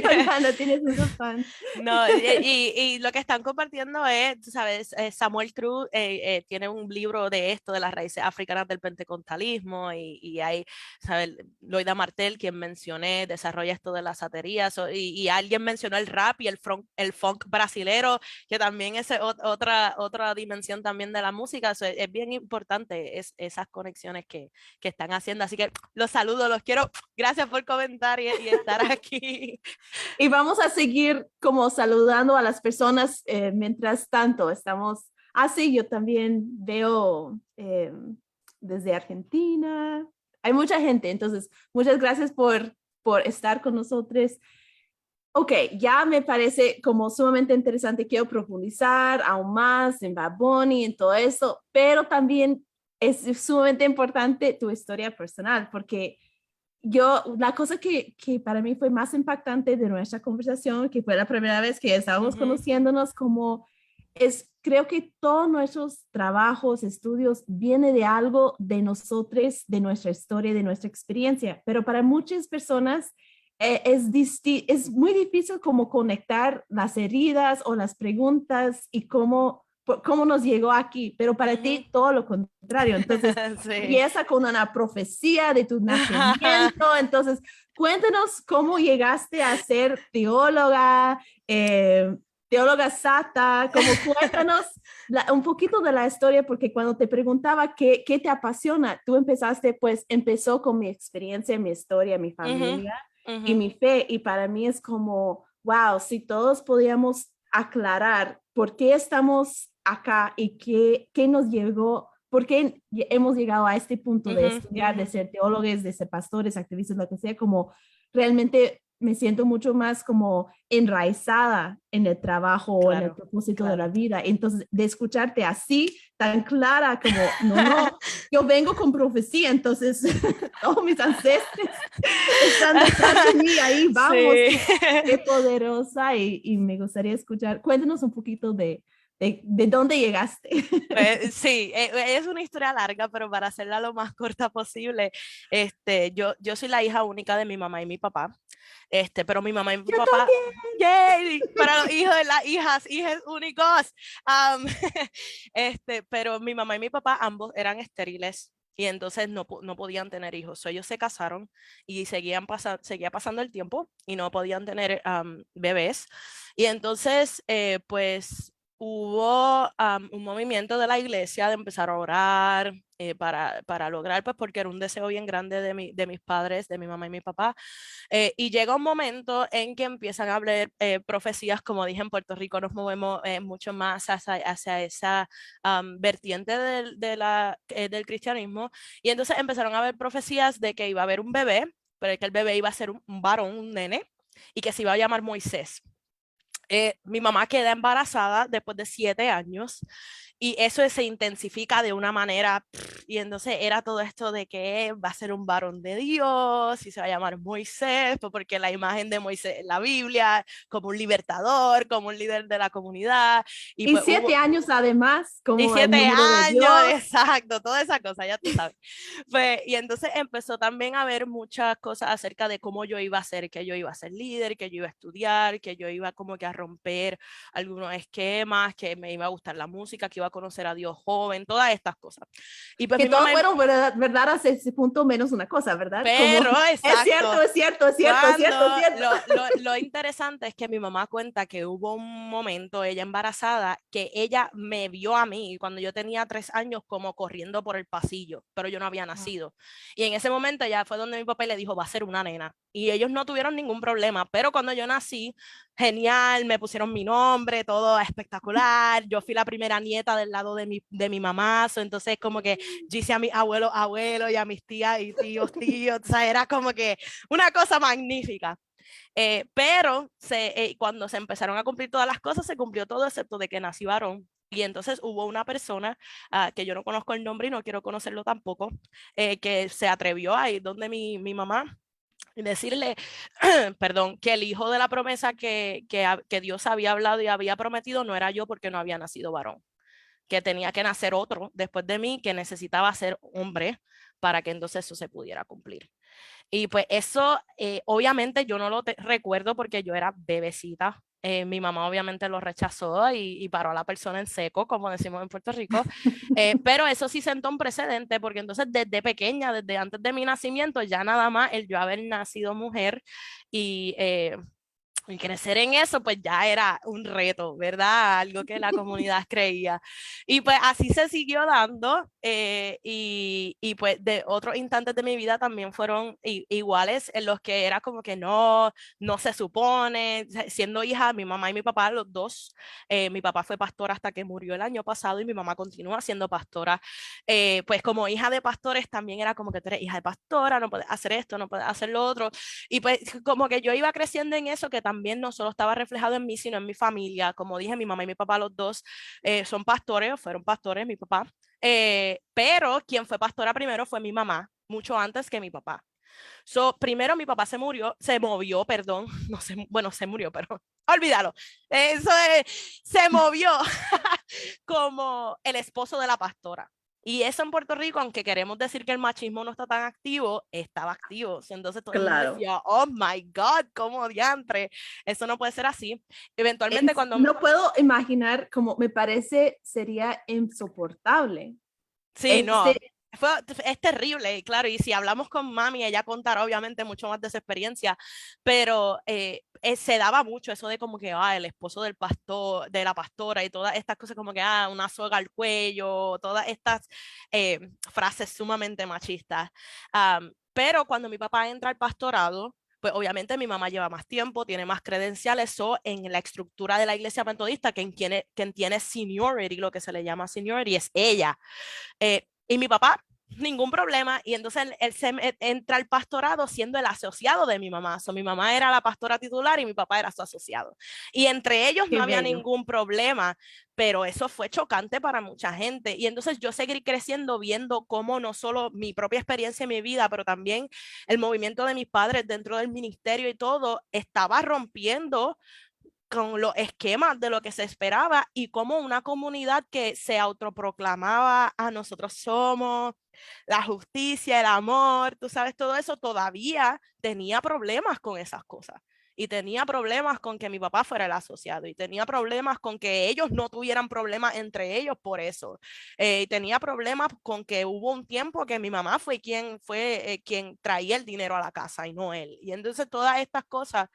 Yolanda, tienes muchos fans. No, y lo que están compartiendo es, tú sabes, Samuel Cruz tiene un libro de esto, de las raíces africanas del pentecostalismo, y hay, ¿sabes? Loida Martel, quien mencioné, desarrolla esto de la satería, y alguien mencionó el rap y el funk brasilero, que también es otra dimensión también de la música. Es bien importante esas conexiones que están haciendo, así que los saludo, los quiero, gracias por comentar y estar aquí. Y vamos a seguir como saludando a las personas mientras tanto estamos. Sí, yo también veo desde Argentina. Hay mucha gente, entonces muchas gracias por estar con nosotros. Ok, ya me parece como sumamente interesante. Quiero profundizar aún más en Bad Bunny, en todo eso, pero también es sumamente importante tu historia personal, porque la cosa que para mí fue más impactante de nuestra conversación, que fue la primera vez que estábamos conociéndonos, como creo que todos nuestros trabajos, estudios, viene de algo de nosotros, de nuestra historia, de nuestra experiencia, pero para muchas personas es muy difícil como conectar las heridas o las preguntas y cómo nos llegó aquí, pero para ti todo lo contrario. Entonces, Sí. empieza con una profecía de tu nacimiento. Entonces, cuéntanos cómo llegaste a ser teóloga, teóloga sata, como cuéntanos un poquito de la historia, porque cuando te preguntaba qué te apasiona, tú empezaste, pues empezó con mi experiencia, mi historia, mi familia y mi fe, y para mí es como, wow, si todos podíamos aclarar por qué estamos acá y qué nos llegó, por qué hemos llegado a este punto de estudiar, de ser teólogos, de ser pastores, activistas, lo que sea, como realmente me siento mucho más como enraizada en el trabajo o en el propósito de la vida. Entonces, de escucharte así, tan clara como, no, yo vengo con profecía, entonces todos mis ancestros están detrás de mí, ahí vamos, Sí. qué poderosa, y me gustaría escuchar, cuéntanos un poquito de dónde llegaste. Sí, es una historia larga, pero para hacerla lo más corta posible, yo soy la hija única de mi mamá y mi papá, pero mi mamá y mi Yo papá, ¡yay! Para los hijos de las hijas únicos, um, pero mi mamá y mi papá ambos eran estériles. Y entonces no podían tener hijos. So, ellos se casaron y seguía pasando el tiempo y no podían tener bebés. Y entonces, pues hubo un movimiento de la iglesia de empezar a orar para lograr, pues porque era un deseo bien grande de mis padres, de mi mamá y mi papá. Y llega un momento en que empiezan a hablar profecías, como dije, en Puerto Rico nos movemos mucho más hacia esa vertiente del cristianismo. Y entonces empezaron a haber profecías de que iba a haber un bebé, pero que el bebé iba a ser un varón, un nene, y que se iba a llamar Moisés. Mi mamá queda embarazada después de 7 años y eso se intensifica de una manera, y entonces era todo esto de que va a ser un varón de Dios y se va a llamar Moisés, pues porque la imagen de Moisés en la Biblia, como un libertador, como un líder de la comunidad. Y Y pues 7 años además, y como el 7 número de años, Dios. exacto, toda esa cosa, ya tú sabes. Pues, y entonces empezó también a ver muchas cosas acerca de cómo yo iba a ser, que yo iba a ser líder, que yo iba a estudiar, que yo iba como que a romper algunos esquemas, que me iba a gustar la música, que iba a conocer a Dios joven, todas estas cosas. Y pues Que mi todo mamá, fueron verdad hasta ese punto menos una cosa, ¿verdad? Como, pero es cierto, exacto. es cierto, es cierto, es Cuando cierto, es cierto. lo interesante es que mi mamá cuenta que hubo un momento, ella embarazada, que ella me vio a mí cuando yo tenía 3 años como corriendo por el pasillo, pero yo no había nacido. Y en ese momento ya fue donde mi papá le dijo, va a ser una nena. Y ellos no tuvieron ningún problema, pero cuando yo nací, genial, me pusieron mi nombre, todo espectacular. Yo fui la primera nieta del lado de mi mamá, entonces como que yo hice a mis abuelos, abuelos y a mis tías y tíos, tíos, o sea, era como que una cosa magnífica. Pero cuando se empezaron a cumplir todas las cosas, se cumplió todo excepto de que nací varón. Y entonces hubo una persona que yo no conozco el nombre y no quiero conocerlo tampoco, que se atrevió a ir donde mi mamá y decirle, perdón, que el hijo de la promesa que Dios había hablado y había prometido no era yo porque no había nacido varón, que tenía que nacer otro después de mí, que necesitaba ser hombre para que entonces eso se pudiera cumplir. Y pues eso, obviamente yo no lo recuerdo porque yo era bebecita. Mi mamá obviamente lo rechazó y paró a la persona en seco, como decimos en Puerto Rico. Pero eso sí sentó un precedente porque entonces desde pequeña, desde antes de mi nacimiento, ya nada más el yo haber nacido mujer y y crecer en eso, pues ya era un reto, ¿verdad? Algo que la comunidad creía. Y pues así se siguió dando y pues de otros instantes de mi vida también fueron iguales en los que era como que no se supone, siendo hija, mi mamá y mi papá, los dos, mi papá fue pastor hasta que murió el año pasado y mi mamá continúa siendo pastora. Pues como hija de pastores también era como que tú eres hija de pastora, no puedes hacer esto, no puedes hacer lo otro. Y pues como que yo iba creciendo en eso que también no solo estaba reflejado en mí, sino en mi familia. Como dije, mi mamá y mi papá, los dos son pastores, fueron pastores, mi papá. Pero quien fue pastora primero fue mi mamá, mucho antes que mi papá. Primero mi papá se movió, perdón, no sé, bueno, se murió, pero olvídalo. Eso se movió como el esposo de la pastora. Y eso en Puerto Rico, aunque queremos decir que el machismo no está tan activo, estaba activo. Entonces todo el mundo Claro. decía, oh my God, cómo diantre, eso no puede ser así. Eventualmente cuando, No puedo imaginar cómo me parece sería insoportable. sí, no, Este, es terrible, y claro, y si hablamos con mami, ella contará obviamente mucho más de su experiencia, pero se daba mucho eso de como que, el esposo del pastor, de la pastora y todas estas cosas como que, una soga al cuello, todas estas frases sumamente machistas. Pero cuando mi papá entra al pastorado, pues obviamente mi mamá lleva más tiempo, tiene más credenciales, o en la estructura de la iglesia metodista, quien tiene seniority, lo que se le llama seniority, es ella. Y mi papá, ningún problema. Y entonces él entra al pastorado siendo el asociado de mi mamá. Mi mamá era la pastora titular y mi papá era su asociado. Y entre ellos qué no había bello. ningún problema, pero eso fue chocante para mucha gente. Y entonces yo seguí creciendo viendo cómo no solo mi propia experiencia en mi vida, pero también el movimiento de mis padres dentro del ministerio y todo estaba rompiendo con los esquemas de lo que se esperaba y como una comunidad que se autoproclamaba a nosotros somos la justicia, el amor, tú sabes, todo eso todavía tenía problemas con esas cosas. Y tenía problemas con que mi papá fuera el asociado. Y tenía problemas con que ellos no tuvieran problemas entre ellos por eso. Y tenía problemas con que hubo un tiempo que mi mamá fue quien traía el dinero a la casa y no él. Y entonces todas estas cosas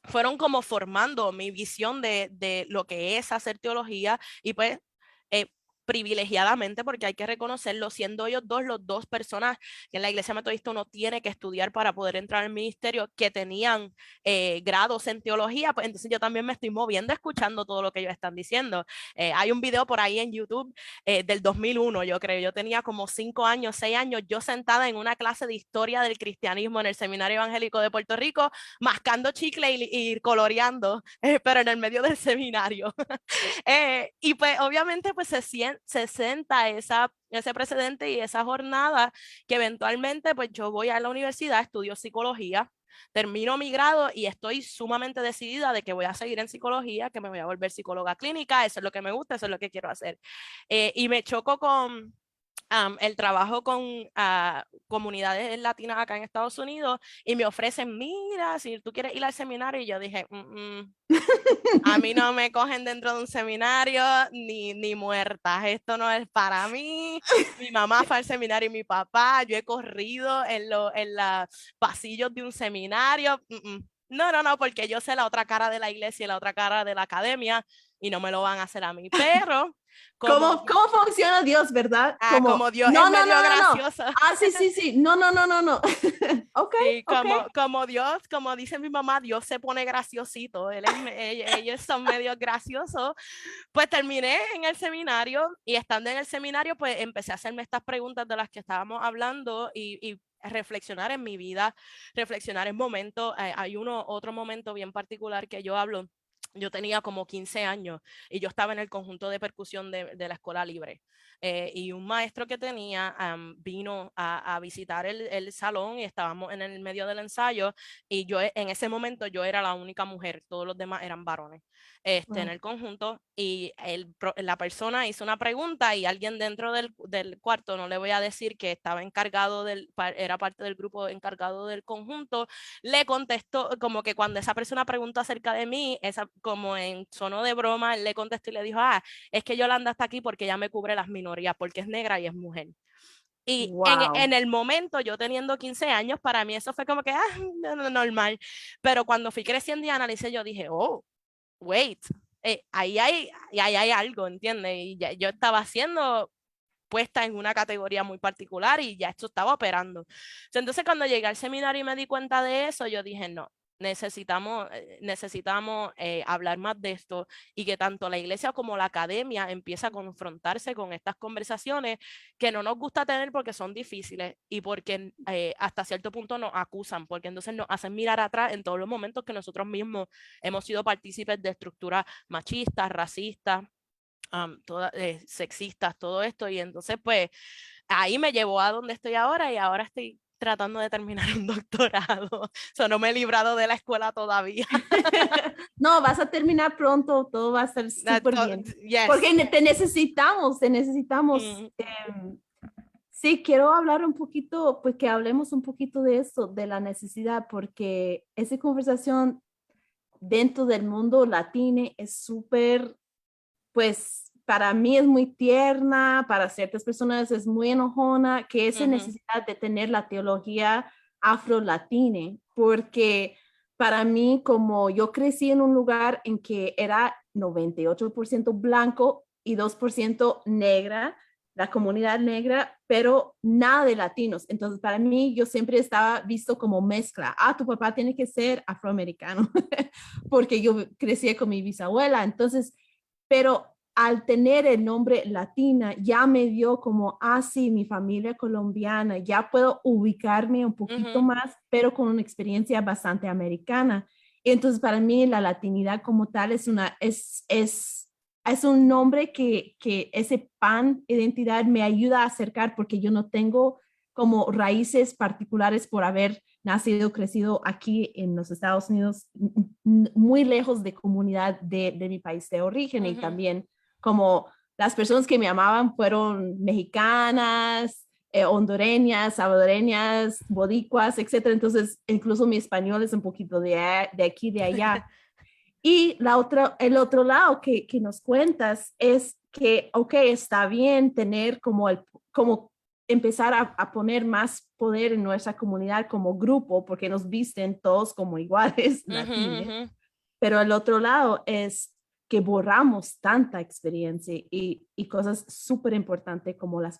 fueron como formando mi visión de lo que es hacer teología y pues privilegiadamente, porque hay que reconocerlo, siendo ellos los dos personas que en la iglesia metodista uno tiene que estudiar para poder entrar al ministerio, que tenían grados en teología, pues entonces yo también me estoy moviendo escuchando todo lo que ellos están diciendo. Hay un video por ahí en YouTube del 2001, yo creo, yo tenía como 5 años, 6 años, yo sentada en una clase de historia del cristianismo en el Seminario Evangélico de Puerto Rico, mascando chicle y coloreando, pero en el medio del seminario. Y pues obviamente pues se sienta ese precedente y esa jornada que eventualmente pues yo voy a la universidad, estudio psicología, termino mi grado y estoy sumamente decidida de que voy a seguir en psicología, que me voy a volver psicóloga clínica, eso es lo que me gusta, eso es lo que quiero hacer. Y me choco con el trabajo con comunidades latinas acá en Estados Unidos y me ofrecen, mira, si tú quieres ir al seminario, y yo dije, a mí no me cogen dentro de un seminario ni muertas, esto no es para mí. Mi mamá fue al seminario y mi papá, yo he corrido en los pasillos de un seminario. No, porque yo sé la otra cara de la iglesia y la otra cara de la academia y no me lo van a hacer a mí, pero ¿Cómo funciona Dios, verdad? como Dios no, es no, medio no, no, no. gracioso. Sí. No. Ok, Sí, ok. como Dios, como dice mi mamá, Dios se pone graciosito, ellos son medio graciosos. Pues terminé en el seminario y estando en el seminario, pues empecé a hacerme estas preguntas de las que estábamos hablando y reflexionar en mi vida, reflexionar en momentos. Hay otro momento bien particular que yo hablo. Yo tenía como 15 años y yo estaba en el conjunto de percusión de la escuela libre. Y un maestro que tenía vino a visitar el salón y estábamos en el medio del ensayo y yo en ese momento yo era la única mujer, todos los demás eran varones en el conjunto y la persona hizo una pregunta y alguien dentro del cuarto, no le voy a decir que estaba encargado era parte del grupo encargado del conjunto, le contestó como que cuando esa persona preguntó acerca de mí, como en tono de broma, él le contestó y le dijo, es que Yolanda está aquí porque ella me cubre las minorías, porque es negra y es mujer. Y Wow. en el momento, yo teniendo 15 años, para mí eso fue como que, normal. Pero cuando fui creciendo y analicé, yo dije, oh, wait, ahí hay algo, ¿entiendes? Y ya, yo estaba haciendo puesta en una categoría muy particular y ya esto estaba operando. Entonces, cuando llegué al seminario y me di cuenta de eso, yo dije, no, necesitamos hablar más de esto y que tanto la iglesia como la academia empiece a confrontarse con estas conversaciones que no nos gusta tener porque son difíciles y porque hasta cierto punto nos acusan, porque entonces nos hacen mirar atrás en todos los momentos que nosotros mismos hemos sido partícipes de estructuras machistas, racistas, sexistas, todo esto. Y entonces, pues, ahí me llevó a donde estoy ahora y ahora estoy tratando de terminar un doctorado. So, no me he librado de la escuela todavía. No, vas a terminar pronto, todo va a estar súper bien. Yes. Porque te necesitamos. Sí, quiero hablar un poquito, pues que hablemos un poquito de eso, de la necesidad, porque esa conversación dentro del mundo latino es súper, pues para mí es muy tierna, para ciertas personas es muy enojona, que esa necesidad de tener la teología afro-latina, porque para mí, como yo crecí en un lugar en que era 98% blanco y 2% negra, la comunidad negra, pero nada de latinos. Entonces, para mí, yo siempre estaba visto como mezcla. Tu papá tiene que ser afroamericano, porque yo crecí con mi bisabuela. Entonces, pero al tener el nombre latina, ya me dio como, sí, mi familia colombiana, ya puedo ubicarme un poquito más, pero con una experiencia bastante americana. Y entonces, para mí, la latinidad como tal es un nombre que ese pan identidad me ayuda a acercar porque yo no tengo como raíces particulares por haber nacido, crecido aquí en los Estados Unidos, muy lejos de comunidad de mi país de origen y también como las personas que me amaban fueron mexicanas, hondureñas, salvadoreñas, boricuas, etcétera. Entonces, incluso mi español es un poquito de aquí, de allá. Y el otro lado que nos cuentas es que, ok, está bien tener como empezar a poner más poder en nuestra comunidad como grupo, porque nos visten todos como iguales, latinos. Pero el otro lado es que borramos tanta experiencia y cosas súper importantes como las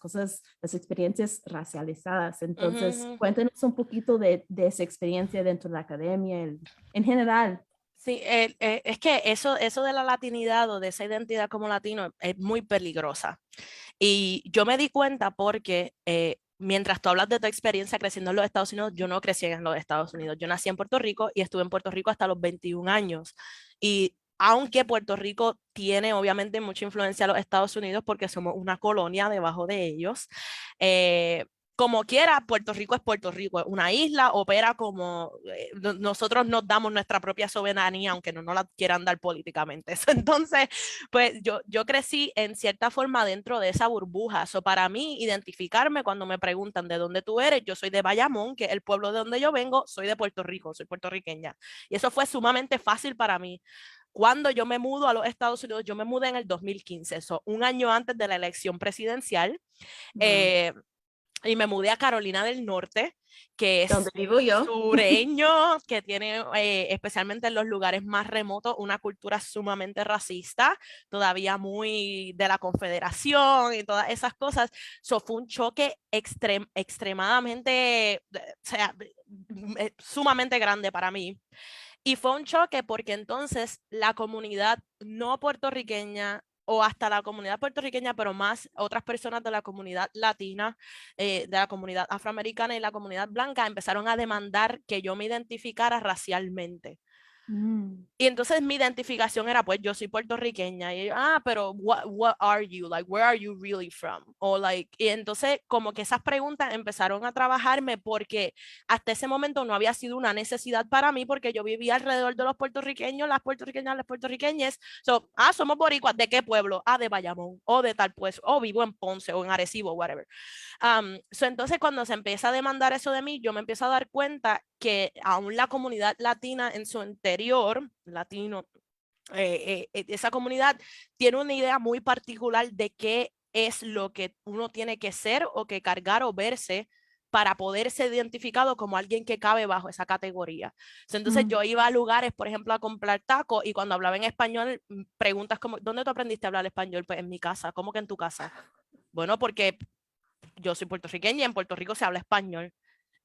experiencias racializadas. Entonces, cuéntenos un poquito de esa experiencia dentro de la academia en general. Sí, es que eso de la latinidad o de esa identidad como latino es muy peligrosa. Y yo me di cuenta porque mientras tú hablas de tu experiencia creciendo en los Estados Unidos, yo no crecí en los Estados Unidos. Yo nací en Puerto Rico y estuve en Puerto Rico hasta los 21 años. Y aunque Puerto Rico tiene obviamente mucha influencia a los Estados Unidos porque somos una colonia debajo de ellos, como quiera, Puerto Rico es Puerto Rico, es una isla, opera como nosotros nos damos nuestra propia soberanía, aunque no nos la quieran dar políticamente. Entonces, pues yo crecí en cierta forma dentro de esa burbuja. So, para mí, identificarme cuando me preguntan de dónde tú eres, yo soy de Bayamón, que es el pueblo de donde yo vengo, soy de Puerto Rico, soy puertorriqueña. Y eso fue sumamente fácil para mí. Cuando yo me mudo a los Estados Unidos, yo me mudé en el 2015, un año antes de la elección presidencial. Y me mudé a Carolina del Norte, que es donde vivo yo, sureño, que tiene, especialmente en los lugares más remotos, una cultura sumamente racista, todavía muy de la Confederación y todas esas cosas. So, fue un choque extremadamente, o sea, sumamente grande para mí. Y fue un choque porque entonces la comunidad no puertorriqueña o hasta la comunidad puertorriqueña, pero más otras personas de la comunidad latina, de la comunidad afroamericana y la comunidad blanca empezaron a demandar que yo me identificara racialmente. Y entonces mi identificación era, pues, yo soy puertorriqueña. Y ellos, pero what are you? Like, where are you really from? O like, y entonces como que esas preguntas empezaron a trabajarme porque hasta ese momento no había sido una necesidad para mí porque yo vivía alrededor de los puertorriqueños, las puertorriqueñas, las puertorriqueñas. So, somos boricuas. ¿De qué pueblo? De Bayamón, o de tal pues, o vivo en Ponce, o en Arecibo, whatever. Entonces cuando se empieza a demandar eso de mí, yo me empiezo a dar cuenta que aún la comunidad latina en su interior, latino, esa comunidad tiene una idea muy particular de qué es lo que uno tiene que ser o que cargar o verse para poder ser identificado como alguien que cabe bajo esa categoría. Entonces yo iba a lugares, por ejemplo, a comprar tacos y cuando hablaba en español, preguntas como, ¿dónde tú aprendiste a hablar español? Pues en mi casa. ¿Cómo que en tu casa? Bueno, porque yo soy puertorriqueña y en Puerto Rico se habla español.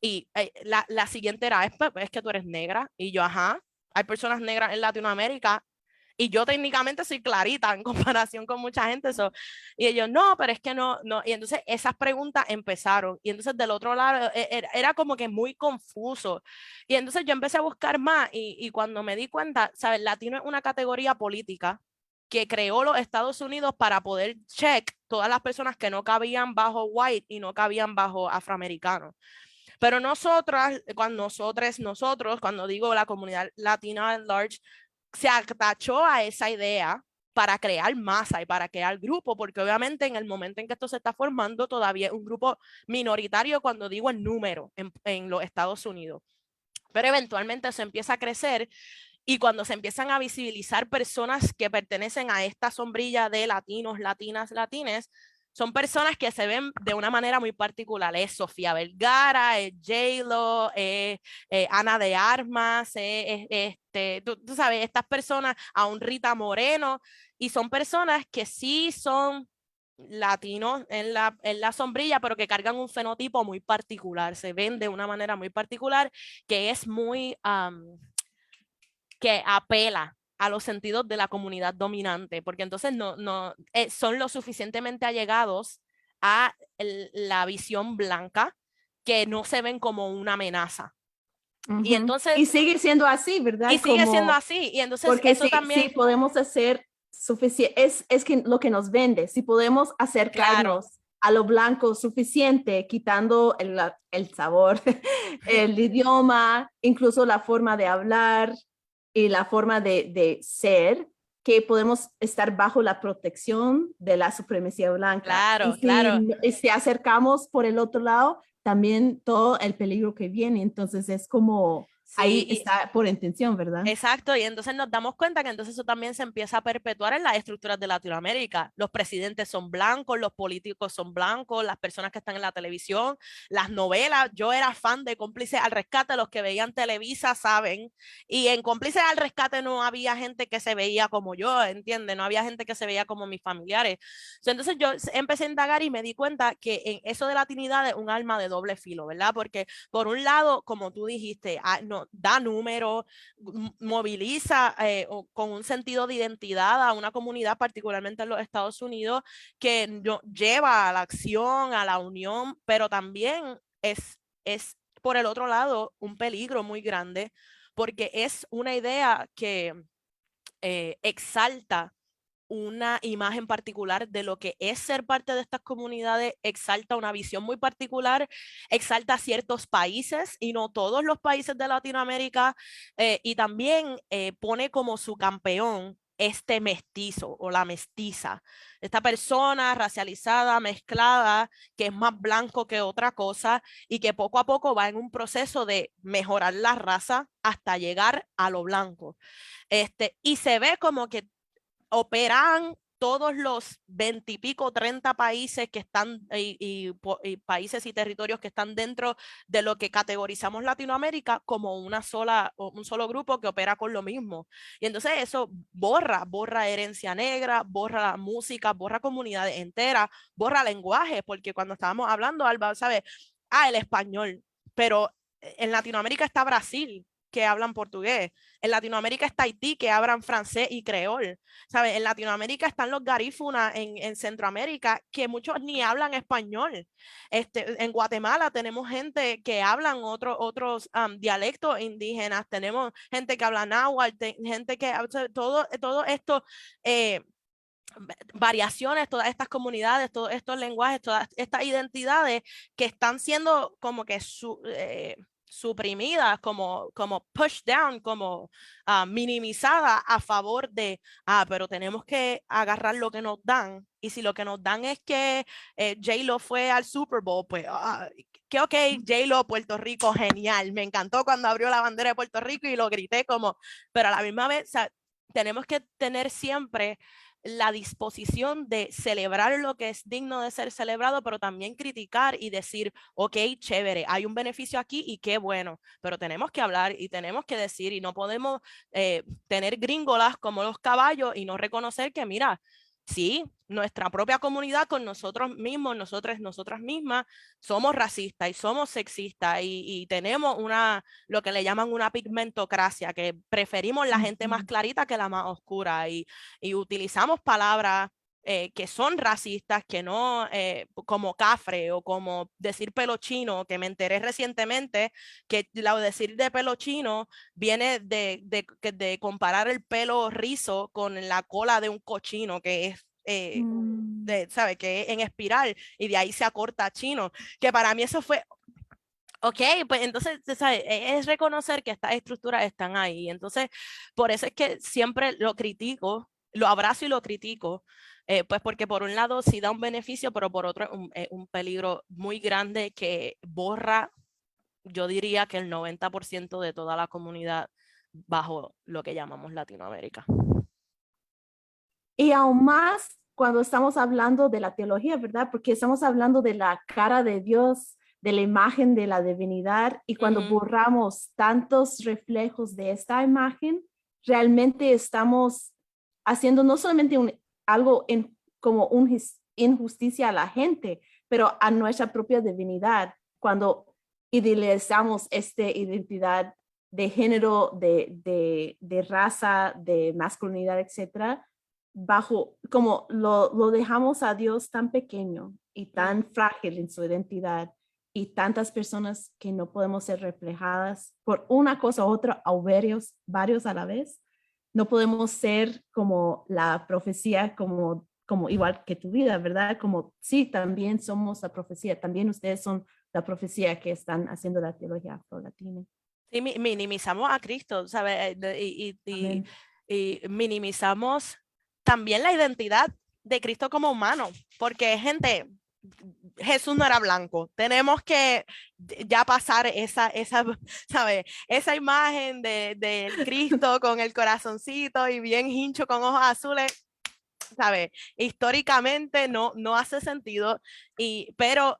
Y la siguiente era, es que tú eres negra. Y yo, ajá, hay personas negras en Latinoamérica y yo técnicamente soy clarita en comparación con mucha gente. Y ellos, no, pero es que no. Y entonces esas preguntas empezaron. Y entonces del otro lado era como que muy confuso. Y entonces yo empecé a buscar más y cuando me di cuenta, ¿sabes? Latino es una categoría política que creó los Estados Unidos para poder check todas las personas que no cabían bajo white y no cabían bajo afroamericano. Pero nosotros, cuando digo la comunidad latina at large, se atachó a esa idea para crear masa y para crear grupo, porque obviamente en el momento en que esto se está formando, todavía es un grupo minoritario cuando digo el número en los Estados Unidos. Pero eventualmente se empieza a crecer y cuando se empiezan a visibilizar personas que pertenecen a esta sombrilla de latinos, latinas, latines, son personas que se ven de una manera muy particular. Es Sofía Vergara, es J-Lo, Ana de Armas, tú sabes, estas personas, aún Rita Moreno, y son personas que sí son latinos en la sombrilla, pero que cargan un fenotipo muy particular, se ven de una manera muy particular, que es muy, que apela a los sentidos de la comunidad dominante, porque entonces son lo suficientemente allegados a la visión blanca que no se ven como una amenaza. Y entonces... Y sigue siendo así, ¿verdad? Y sigue siendo así. Y entonces porque eso también... sí podemos hacer suficiente, es que lo que nos vende, si podemos acercarnos a lo blanco suficiente, quitando el sabor, el idioma, incluso la forma de hablar y la forma de ser, que podemos estar bajo la protección de la supremacía blanca. Claro, y si acercamos por el otro lado, también todo el peligro que viene. Entonces es como ahí Sí, está por intención, ¿verdad? exacto, y entonces nos damos cuenta que entonces eso también se empieza a perpetuar en las estructuras de Latinoamérica. Los presidentes son blancos, los políticos son blancos, las personas que están en la televisión, las novelas. Yo era fan de Cómplices al Rescate, los que veían Televisa saben, y en Cómplices al Rescate no había gente que se veía como yo, ¿entiendes? No había gente que se veía como mis familiares. Entonces yo empecé a indagar y me di cuenta que en eso de latinidad es un arma de doble filo, ¿verdad? Porque por un lado, como tú dijiste, no, da números, moviliza con un sentido de identidad a una comunidad, particularmente en los Estados Unidos, que lleva a la acción, a la unión, pero también es por el otro lado un peligro muy grande, porque es una idea que exalta una imagen particular de lo que es ser parte de estas comunidades, exalta una visión muy particular, exalta ciertos países y no todos los países de Latinoamérica, y también pone como su campeón este mestizo o la mestiza, esta persona racializada, mezclada, que es más blanco que otra cosa y que poco a poco va en un proceso de mejorar la raza hasta llegar a lo blanco. Y se ve como que operan todos los 20 y pico, 30 países que están y países y territorios que están dentro de lo que categorizamos Latinoamérica como un solo grupo que opera con lo mismo. Y entonces eso borra herencia negra, borra la música, borra comunidades enteras, borra lenguaje, porque cuando estábamos hablando, Alba, ¿sabes? El español, pero en Latinoamérica está Brasil, que hablan portugués. En Latinoamérica está Haití, que hablan francés y creol. ¿Sabes? En Latinoamérica están los garífunas en Centroamérica, que muchos ni hablan español. En Guatemala tenemos gente que hablan otros dialectos indígenas, tenemos gente que habla náhuatl, gente que, o sea, todo esto, variaciones, todas estas comunidades, todos estos lenguajes, todas estas identidades que están siendo como que suprimidas, como pushed down, como minimizadas a favor de, pero tenemos que agarrar lo que nos dan. Y si lo que nos dan es que J-Lo fue al Super Bowl, pues que ok, J-Lo, Puerto Rico, genial. Me encantó cuando abrió la bandera de Puerto Rico y lo grité como, pero a la misma vez, o sea, tenemos que tener siempre la disposición de celebrar lo que es digno de ser celebrado, pero también criticar y decir, ok, chévere, hay un beneficio aquí y qué bueno, pero tenemos que hablar y tenemos que decir y no podemos tener gringolas como los caballos y no reconocer que, mira, sí, nuestra propia comunidad con nosotros mismos, nosotras mismas, somos racistas y somos sexistas y tenemos lo que le llaman una pigmentocracia, que preferimos la gente más clarita que la más oscura y utilizamos palabras que son racistas, que no, como cafre o como decir pelo chino, que me enteré recientemente que lo decir de pelo chino viene de comparar el pelo rizo con la cola de un cochino, que es ¿sabe? Que es en espiral y de ahí se acorta chino, que para mí eso fue, ok, pues entonces, ¿sabes? Es reconocer que estas estructuras están ahí, entonces por eso es que siempre lo critico, lo abrazo y lo critico, pues porque por un lado sí da un beneficio, pero por otro es un peligro muy grande que borra, yo diría que el 90% de toda la comunidad bajo lo que llamamos Latinoamérica. Y aún más cuando estamos hablando de la teología, ¿verdad? Porque estamos hablando de la cara de Dios, de la imagen de la divinidad, y cuando borramos tantos reflejos de esta imagen, realmente estamos haciendo no solamente algo como una injusticia a la gente, pero a nuestra propia divinidad, cuando idealizamos esta identidad de género, de raza, de masculinidad, etcétera, bajo, como lo dejamos a Dios tan pequeño y tan frágil en su identidad y tantas personas que no podemos ser reflejadas por una cosa u otra, o varios a la vez. No podemos ser como la profecía, como igual que tu vida, ¿verdad? Como sí, también somos la profecía, también ustedes son la profecía que están haciendo la teología afro-latina. Sí, minimizamos a Cristo, ¿sabes? Y minimizamos también la identidad de Cristo como humano, porque gente, Jesús no era blanco. Tenemos que ya pasar ¿sabe? Esa imagen de Cristo con el corazoncito y bien hincho con ojos azules, ¿sabe? Históricamente no hace sentido, pero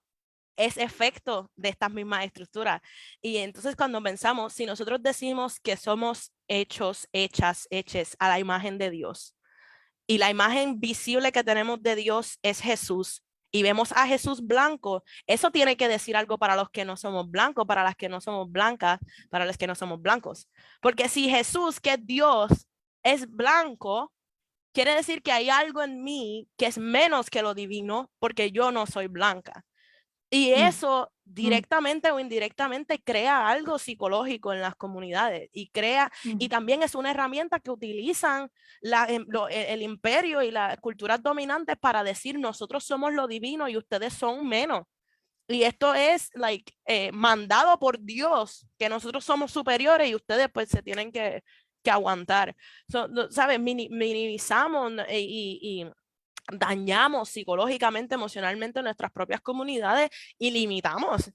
es efecto de estas mismas estructuras. Y entonces cuando pensamos, si nosotros decimos que somos hechos, heches a la imagen de Dios, y la imagen visible que tenemos de Dios es Jesús, y vemos a Jesús blanco, eso tiene que decir algo para los que no somos blancos, para las que no somos blancas, para los que no somos blancos. Porque si Jesús, que es Dios, es blanco, quiere decir que hay algo en mí que es menos que lo divino, porque yo no soy blanca. Y eso directamente o indirectamente crea algo psicológico en las comunidades y también es una herramienta que utilizan el imperio y las culturas dominantes para decir nosotros somos lo divino y ustedes son menos. Y esto es mandado por Dios, que nosotros somos superiores y ustedes pues se tienen que aguantar. ¿Sabes? Minimizamos y dañamos psicológicamente, emocionalmente nuestras propias comunidades y limitamos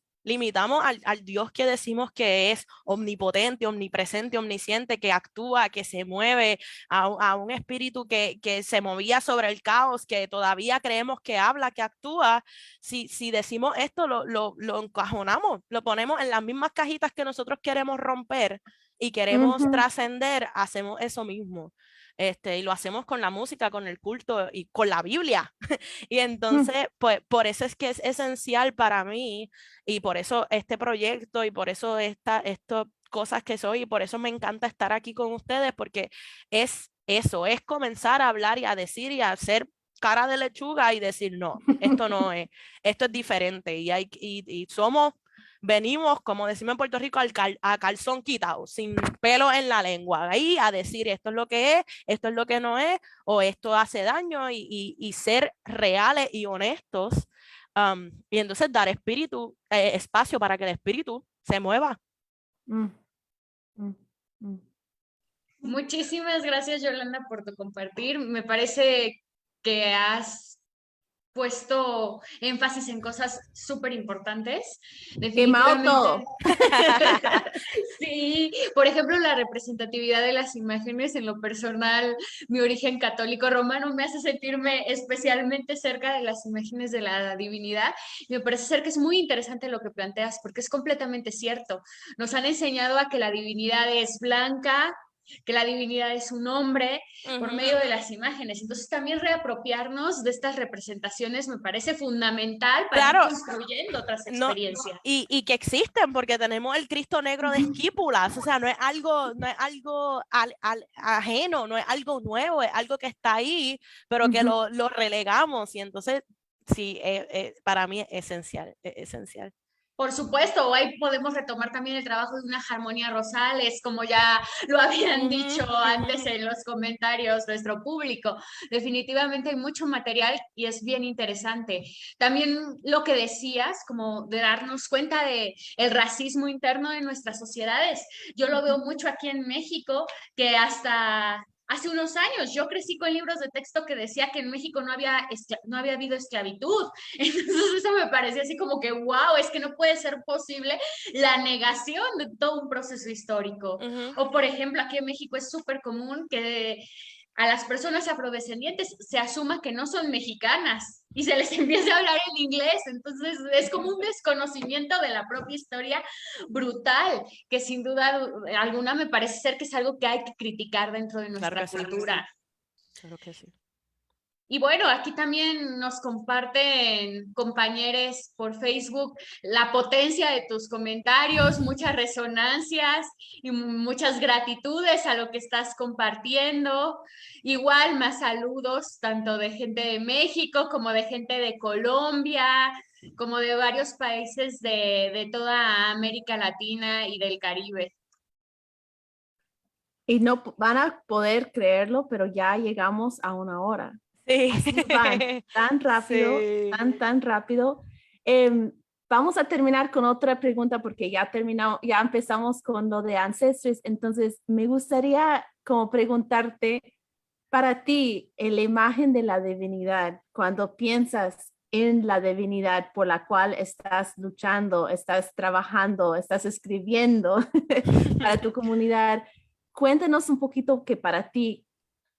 al Dios que decimos que es omnipotente, omnipresente, omnisciente, que actúa, que se mueve, a un espíritu que se movía sobre el caos, que todavía creemos que habla, que actúa. Si decimos esto, lo encajonamos, lo ponemos en las mismas cajitas que nosotros queremos romper y queremos trascender, hacemos eso mismo. Y lo hacemos con la música, con el culto y con la Biblia. Y entonces, pues por eso es que es esencial para mí y por eso este proyecto y por eso estas cosas que soy y por eso me encanta estar aquí con ustedes porque es eso, es comenzar a hablar y a decir y a hacer cara de lechuga y decir, no, esto no es, esto es diferente y venimos, como decimos en Puerto Rico, a calzón quitado, sin pelo en la lengua, ahí a decir esto es lo que es, esto es lo que no es, o esto hace daño y ser reales y honestos. Y entonces dar espacio para que el espíritu se mueva. Muchísimas gracias, Yolanda, por tu compartir. Me parece que has puesto énfasis en cosas súper importantes. Quemado Definitivamente. todo. Sí, por ejemplo, la representatividad de las imágenes en lo personal, mi origen católico romano me hace sentirme especialmente cerca de las imágenes de la divinidad. Y me parece ser que es muy interesante lo que planteas, porque es completamente cierto. Nos han enseñado a que la divinidad es blanca, que la divinidad es un hombre por medio de las imágenes. Entonces también reapropiarnos de estas representaciones me parece fundamental para ir construyendo otras experiencias. Y que existen, porque tenemos el Cristo negro de esquípulas, o sea, no es algo ajeno, no es algo nuevo, es algo que está ahí, pero que lo relegamos y entonces sí, para mí es esencial, es esencial. Por supuesto, ahí podemos retomar también el trabajo de una Armonía Rosales, como ya lo habían dicho antes en los comentarios nuestro público. Definitivamente hay mucho material y es bien interesante. También lo que decías, como de darnos cuenta de el racismo interno de nuestras sociedades. Yo lo veo mucho aquí en México, que hasta hace unos años yo crecí con libros de texto que decía que en México no había habido esclavitud. Entonces eso me parecía así como que, wow, es que no puede ser posible la negación de todo un proceso histórico. O por ejemplo, aquí en México es súper común que a las personas afrodescendientes se asuma que no son mexicanas y se les empieza a hablar en inglés. Entonces es como un desconocimiento de la propia historia brutal, que sin duda alguna me parece ser que es algo que hay que criticar dentro de nuestra cultura. Claro que sí. Y bueno, aquí también nos comparten compañeros por Facebook la potencia de tus comentarios, muchas resonancias y muchas gratitudes a lo que estás compartiendo. Igual más saludos tanto de gente de México como de gente de Colombia, como de varios países de toda América Latina y del Caribe. Y no van a poder creerlo, pero ya llegamos a 1 hora. Sí. Así van, tan rápido, sí. tan rápido. Vamos a terminar con otra pregunta porque ya empezamos con lo de ancestros. Entonces, me gustaría como preguntarte, para ti, la imagen de la divinidad, cuando piensas en la divinidad por la cual estás luchando, estás trabajando, estás escribiendo para tu comunidad. Cuéntanos un poquito que para ti,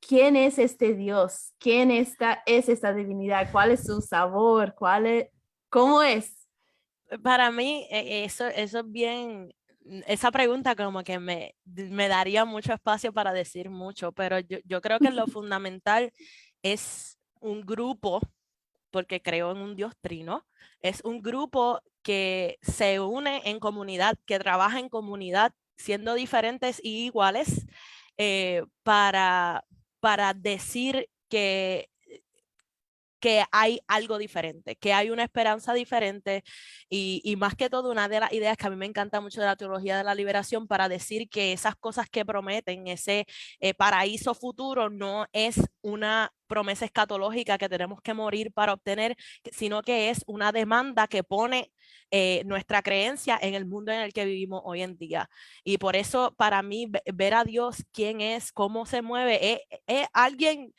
¿quién es este Dios? ¿Quién es esta divinidad? ¿Cuál es su sabor? ¿Cómo es? Para mí, eso es bien, esa pregunta como que me daría mucho espacio para decir mucho, pero yo creo que lo fundamental es un grupo, porque creo en un Dios trino, es un grupo que se une en comunidad, que trabaja en comunidad, siendo diferentes y iguales, para decir que hay algo diferente, que hay una esperanza diferente y más que todo una de las ideas que a mí me encanta mucho de la teología de la liberación para decir que esas cosas que prometen, ese paraíso futuro no es una promesa escatológica que tenemos que morir para obtener, sino que es una demanda que pone nuestra creencia en el mundo en el que vivimos hoy en día. Y por eso para mí ver a Dios, quién es, cómo se mueve, es alguien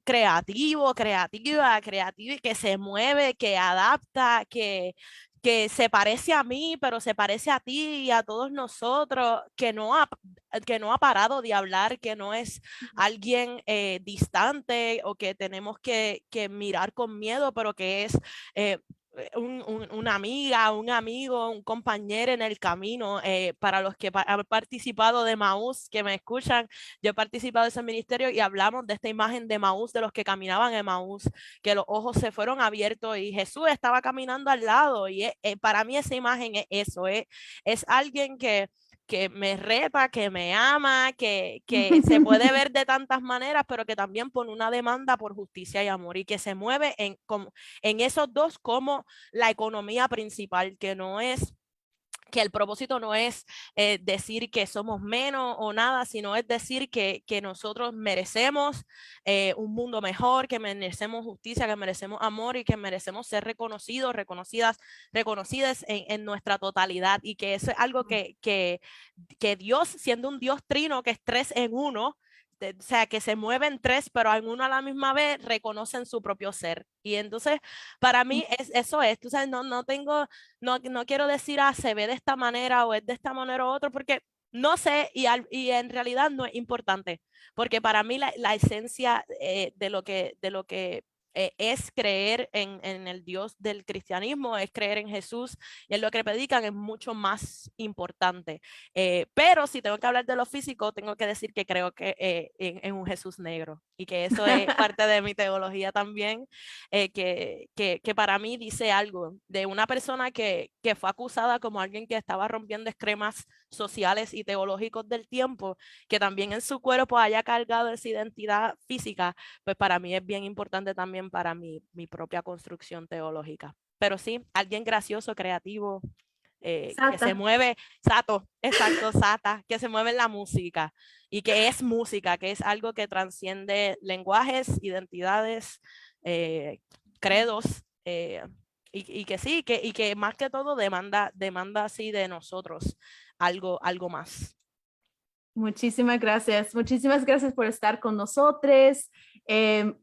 creativo y que se mueve, que adapta, que se parece a mí, pero se parece a ti y a todos nosotros, que no ha parado de hablar, que no es alguien distante o que tenemos que mirar con miedo, pero que es una amiga, un amigo, un compañero en el camino. Para los que han participado de Maús, que me escuchan, yo he participado de ese ministerio y hablamos de esta imagen de Maús, de los que caminaban en Maús, que los ojos se fueron abiertos y Jesús estaba caminando al lado. Y para mí esa imagen es eso, es alguien que me reta, que me ama, que se puede ver de tantas maneras, pero que también pone una demanda por justicia y amor y que se mueve en esos dos como la economía principal, que el propósito no es decir que somos menos o nada, sino es decir que nosotros merecemos un mundo mejor, que merecemos justicia, que merecemos amor y que merecemos ser reconocidos, reconocidas en nuestra totalidad y que eso es algo que Dios, siendo un Dios trino, que es tres en uno, o sea, que se mueven tres, pero en uno a la misma vez reconocen su propio ser. Y entonces, para mí, eso es, tú sabes, no quiero decir, se ve de esta manera o es de esta manera u otro, porque no sé y en realidad no es importante, porque para mí la esencia de lo que es creer en el Dios del cristianismo, es creer en Jesús y en lo que predican es mucho más importante. Pero si tengo que hablar de lo físico, tengo que decir que creo que en un Jesús negro y que eso es parte de mi teología también, que para mí dice algo de una persona que fue acusada como alguien que estaba rompiendo esquemas sociales y teológicos del tiempo, que también en su cuerpo haya cargado esa identidad física, pues para mí es bien importante también para mi propia construcción teológica. Pero sí, alguien gracioso, creativo, que se mueve, Sata, que se mueve en la música y que es música, que es algo que transciende lenguajes, identidades, credos, y que sí, y que más que todo demanda así de nosotros algo más. Muchísimas gracias. Muchísimas gracias por estar con nosotros.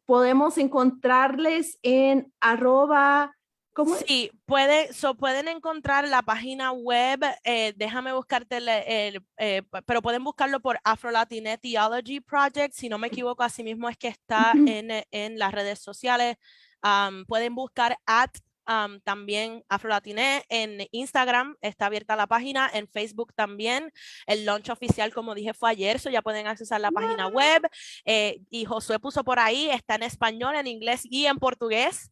Podemos encontrarles en @ ¿cómo es? Sí, pueden encontrar la página web, déjame buscarte pero pueden buscarlo por Afro-Latina Theology Project, si no me equivoco, así mismo es que está en las redes sociales. Pueden buscar también Afro-Latiné en Instagram, está abierta la página, en Facebook también. El launch oficial, como dije, fue ayer, ya pueden accesar la página web. Y Josué puso por ahí, está en español, en inglés y en portugués.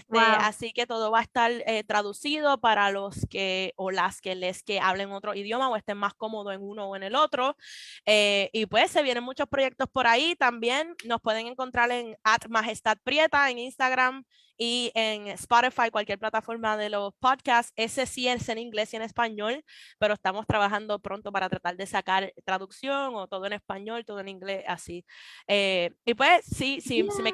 Wow. Así que todo va a estar traducido para los que o las que hablen otro idioma o estén más cómodos en uno o en el otro. Y pues se vienen muchos proyectos por ahí. También nos pueden encontrar en @majestadprieta en Instagram y en Spotify, cualquier plataforma de los podcasts. Ese sí es en inglés y en español, pero estamos trabajando pronto para tratar de sacar traducción o todo en español, todo en inglés, así. Y pues sí, si me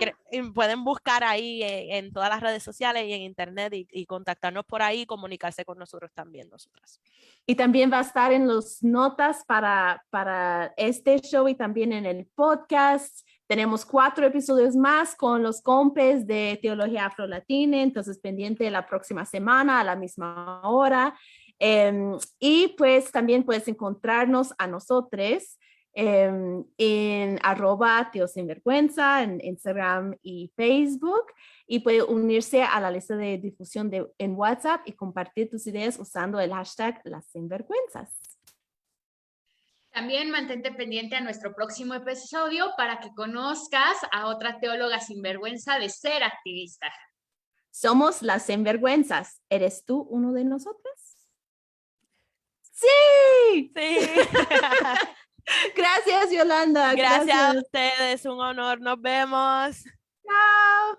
pueden buscar ahí en todas las redes sociales y en internet y contactarnos por ahí y comunicarse con nosotros también, nosotras. Y también va a estar en las notas para este show y también en el podcast. tenemos 4 episodios más con los compes de Teología Afro-Latina, entonces pendiente la próxima semana a la misma hora. Y pues también puedes encontrarnos a nosotros en @teosinvergüenza en Instagram y Facebook, y puede unirse a la lista de difusión en WhatsApp y compartir tus ideas usando el hashtag Las Sinvergüenzas. También mantente pendiente a nuestro próximo episodio para que conozcas a otra teóloga sinvergüenza de ser activista. Somos Las Sinvergüenzas. ¿Eres tú uno de nosotros? ¡Sí! Sí. Gracias, Yolanda. Gracias a ustedes, un honor. Nos vemos. Chao.